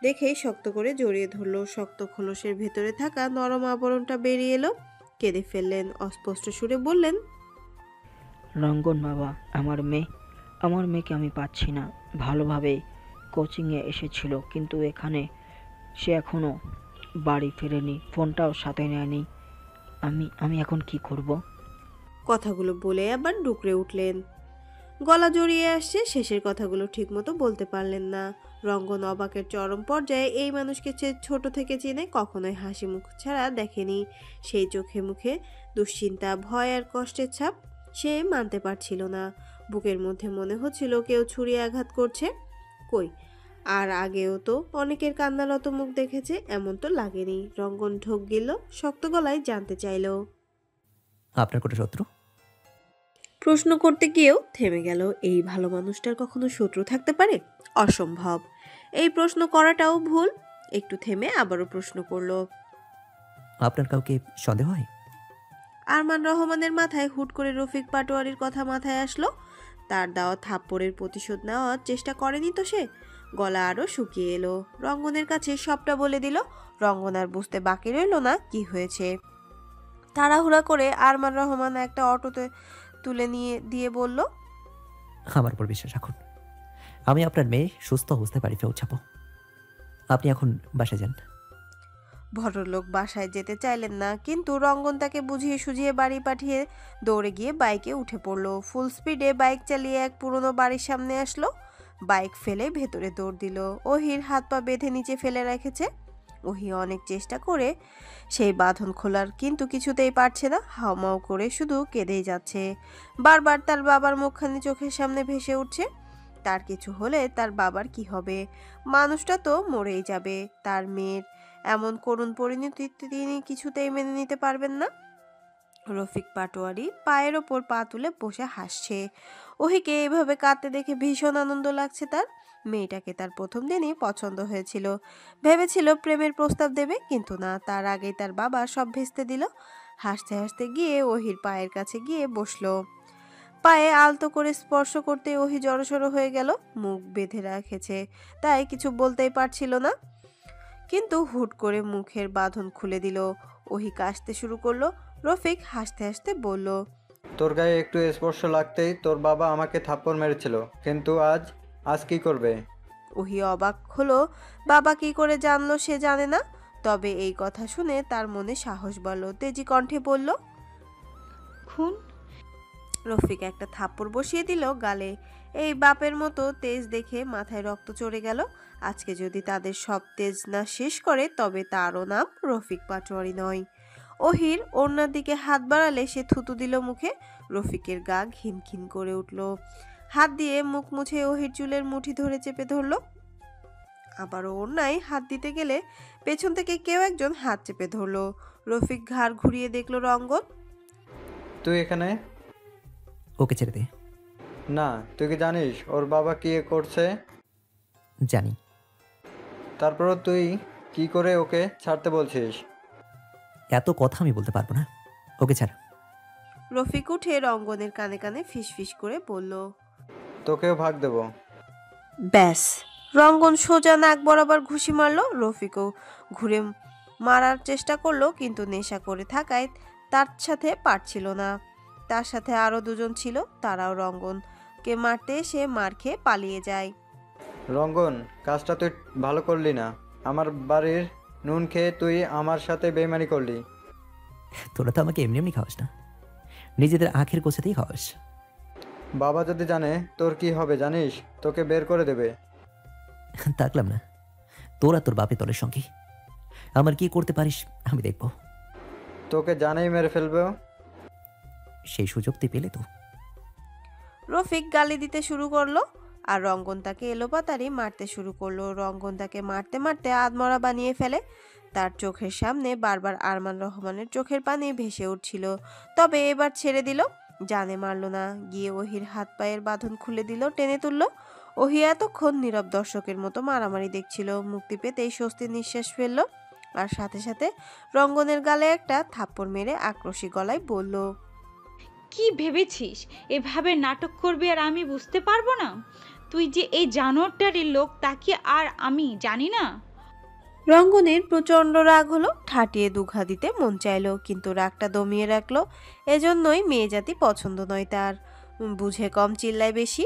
দেখেই শক্ত করে জড়িয়ে ধরলো। শক্ত খোলসের ভেতরে থাকা নরম আবরণটা বেরিয়ে এলো। কেঁদে ফেললেন। অস্পষ্ট সুরে বললেন, রঙ্গন বাবা, আমার মেয়েকে আমি পাচ্ছি না। ভালোভাবে কোচিংয়ে এসেছিল, কিন্তু এখানে সে এখনও বাড়ি ফেরেনি, ফোনটাও সাথে নেয়নি। আমি এখন কি করব? কথাগুলো বলে আবার ডুকরে উঠলেন। গলা জড়িয়ে আসছে। শেষের কথাগুলো ঠিকমতো বলতে পারলেন না। রঙ্গন অবাকের চরম পর্যায়ে। এই মানুষকে ছোট থেকে চেনে, কখনোই হাসি মুখ ছাড়া দেখেনি। সেই চোখে মুখে দুশ্চিন্তা, ভয় আর কষ্টের ছাপ সে মানতে পারছিল না। বুকের মধ্যে মনে হচ্ছিল কেউ ছুরি আঘাত করছে। কই, আর আগেও তো অনেকের কান্নারত মুখ দেখেছে, এমন তো লাগেনি। রঙ্গন ঢোক গিলল, শক্ত গলায় জানতে চাইল, আপনার কোনো শত্রু? প্রশ্ন করতে গিয়েও থেমে গেল। এই ভালো মানুষটার কখনো শত্রু থাকতে পারে? অসম্ভব। এই প্রশ্ন করাটাও ভুল। একটু থেমে আবারও প্রশ্ন করলো, আপনার কাউকে সন্দেহ হয়? আরমান রহমানের মাথায় হুট করে রফিক পাটোয়ারির কথা মাথায় আসলো। তার দেওয়া থাপ্পড়ের প্রতিশোধ নেওয়ার চেষ্টা করেনি তো সে? গলা আরো শুকিয়ে এলো। রঙ্গনের কাছে সবটা বলে দিল। রঙ্গন আর বুঝতে বাকি রইল না কি হয়েছে। তাড়াহুড়া করে আরমান রহমান একটা অটোতে তুলে নিয়ে দিয়ে বলল, আমার উপর বিশ্বাস রাখুন, আমি আপনার মেয়ে সুস্থ অবস্থায় বাড়ি পৌঁছাবো। আপনি এখন বাসায় যান। ভদ্রলোক বাসায় যেতে চাইলেন না, কিন্তু রঙ্গন তাকে বুঝিয়ে সুঝিয়ে বাড়ি পাঠিয়ে দৌড়ে গিয়ে বাইকে উঠে পড়ল। ফুল স্পিডে বাইক চালিয়ে এক পুরনো বাড়ির সামনে আসলো। বাইক ফেলে ভেতরে দৌড় দিল। ওহির হাত পা বেঁধে নিচে ফেলে রেখেছে। ওহি অনেক চেষ্টা করে সেই বাঁধন খোলার, কিন্তু কিছুতেই পারছে না। হাউমাউ করে শুধু কেঁদেই যাচ্ছে। বারবার তার বাবার মুখখানি চোখের সামনে ভেসে উঠছে। তার কিছু হলে তার বাবার কি হবে? মানুষটা তো মরেই যাবে। তার মেয়ের এমন করুণ পরিণতি তিনি কিছুতেই মেনে নিতে পারবেন না। রফিক পাটোয়ারি পায়ের ওপর পা তুলে বসে হাসছে। ওহিকে এভাবে কাঁদতে দেখে ভীষণ আনন্দ লাগছে তার। মেয়েটাকে তার প্রথম দিনই পছন্দ হয়েছিল। ভেবেছিল প্রেমের প্রস্তাব দেবে, কিন্তু না, তার আগেই তার বাবা সব ভেস্তে দিল। হাসতে হাসতে গিয়ে ওহির পায়ের কাছে গিয়ে বসলো। পায়ে আলতো করে স্পর্শ করতে ওহি জড়সড় হয়ে গেল। মুখ বেঁধে রেখেছে, তাই কিছু বলতেই পারছিল না। কিন্তু হুট করে মুখের বাঁধন খুলে দিল। ওহি কাশতে শুরু করলো। রফিক হাসতে হাসতে বলল, তোর গায়ে একটু স্পর্শ লাগতেই তোর বাবা আমাকে থাপ্পড় মেরেছিল, কিন্তু আজ কি করবে? ওহি অবাক হলো। বাবা কি করে জানলো সে জানে না, তবে এই কথা শুনে তার মনে সাহস বাড়ল। তেজি কণ্ঠে বলল, খুন? রফিক একটা থাপ্পড় বসিয়ে দিল গালে। এই বাপের মতো তেজ দেখে মাথায় রক্ত চড়ে গেল। আজকে যদি তাদের সব তেজ না শেষ করে, তবে তারও নাম রফিক পাটোয়ারি নয়। ওহির ওড়নার দিকে হাত বাড়ালে সে থুতু দিল মুখে। রফিকের গা ঘিনঘিন করে উঠল। হাত দিয়ে মুখ মুছে ওহির চুলের মুঠি ধরে চেপে ধরল। আবারও ওড়নায় হাত দিতে গেলে পেছন থেকে কেউ একজন হাত চেপে ধরল। রফিক ঘাড় ঘুরিয়ে দেখল রঙ্গন। তুই এখানে? ওকে ছেড়ে দে। না, তুই কি জানিস ওর বাবা কি করছে? জানি। তারপরও তুই কি করে ওকে ছাড়তে বলছিস? এত কথা আমি বলতে পারবো না, ওকে ছাড়। রফিক উঠে রঙ্গনের কানে কানে ফিসফিস করে বলল, তোকেও ভাগ দেব। ব্যাস। রঙ্গন সোজা নাক বরাবর ঘুষি মারল। রফিকও ঘুরে মারার চেষ্টা করলো, কিন্তু নেশা করে থাকায় তার সাথে পারছিল না। তার সাথে আরো দুজন ছিল, তারাও রঙ্গনকে মারতে এসে মার খেয়ে পালিয়ে যায়। রঙ্গন, কাজটা তুই ভালো করলি না। আমার বাড়ির নুন খেয়ে তুই আমার সাথে বেইমানি করলি। তোরা তো আমাকে এমনি এমনি খাওয়াস না, নিজেদের আখের গোছাতেই খাওয়াস। বাবা যদি জানে তোর কি হবে জানিস? তোকে বের করে দেবে। থাকলাম না, তোরা তোর বাপে তোলের সঙ্গে আমার কি করতে পারিস আমি দেখব। তোকে জানেই মেরে ফেলবে। সেই সুযোগ তুই পেলে তো। রফিক গালি দিতে শুরু করলো, আর রঙ্গন তাকে এলোপাতাড়ি মারতে শুরু করলো। রঙ্গন তাকে মারতে মারতে আধমরা বানিয়ে ফেলে। তার চোখের সামনে বারবার আরমান রহমানের চোখের পানি ভেসে উঠছিল, তবে এবার ছেড়ে দিল। জানে মারল না, গিয়ে ওহির হাত পায়ের বাঁধন খুলে দিল, টেনে তুলল। ওহি এতক্ষণ নীরব দর্শকের মতো মারামারি দেখছিল, মুক্তি পেতেই স্বস্তির নিঃশ্বাস ফেলল। আর সাথে সাথে রঙ্গনের গালে একটা থাপ্পড় মেরে আক্রোশী গলায় বলল, কি ভেবেছিস এভাবে নাটক করবি আর আমি বুঝতে পারবো না? তুই যে এই জানোয়ারটারই লোক তা কি আর আমি জানি না? রঙ্গনের প্রচণ্ড রাগ হলো, ঠাটিয়ে দুঘা দিতে মন চাইলো, কিন্তু রাগটা দমিয়ে রাখলো। এজন্যই মেয়ে জাতি পছন্দ নয় তার। বুঝে কম চিল্লায় বেশি।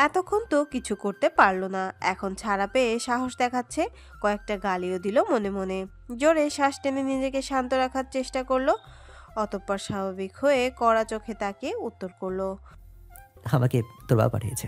এতক্ষণ তো কিছু করতে পারলো না, এখন ছাড়া পেয়ে সাহস দেখাচ্ছে। কয়েকটা গালিও দিল মনে মনে। জোরে শ্বাস টেনে নিজেকে শান্ত রাখার চেষ্টা করলো। অতঃপর স্বাভাবিক হয়ে কড়া চোখে তাকিয়ে উত্তর করলো, আমাকে তোর বাবা পাঠিয়েছে।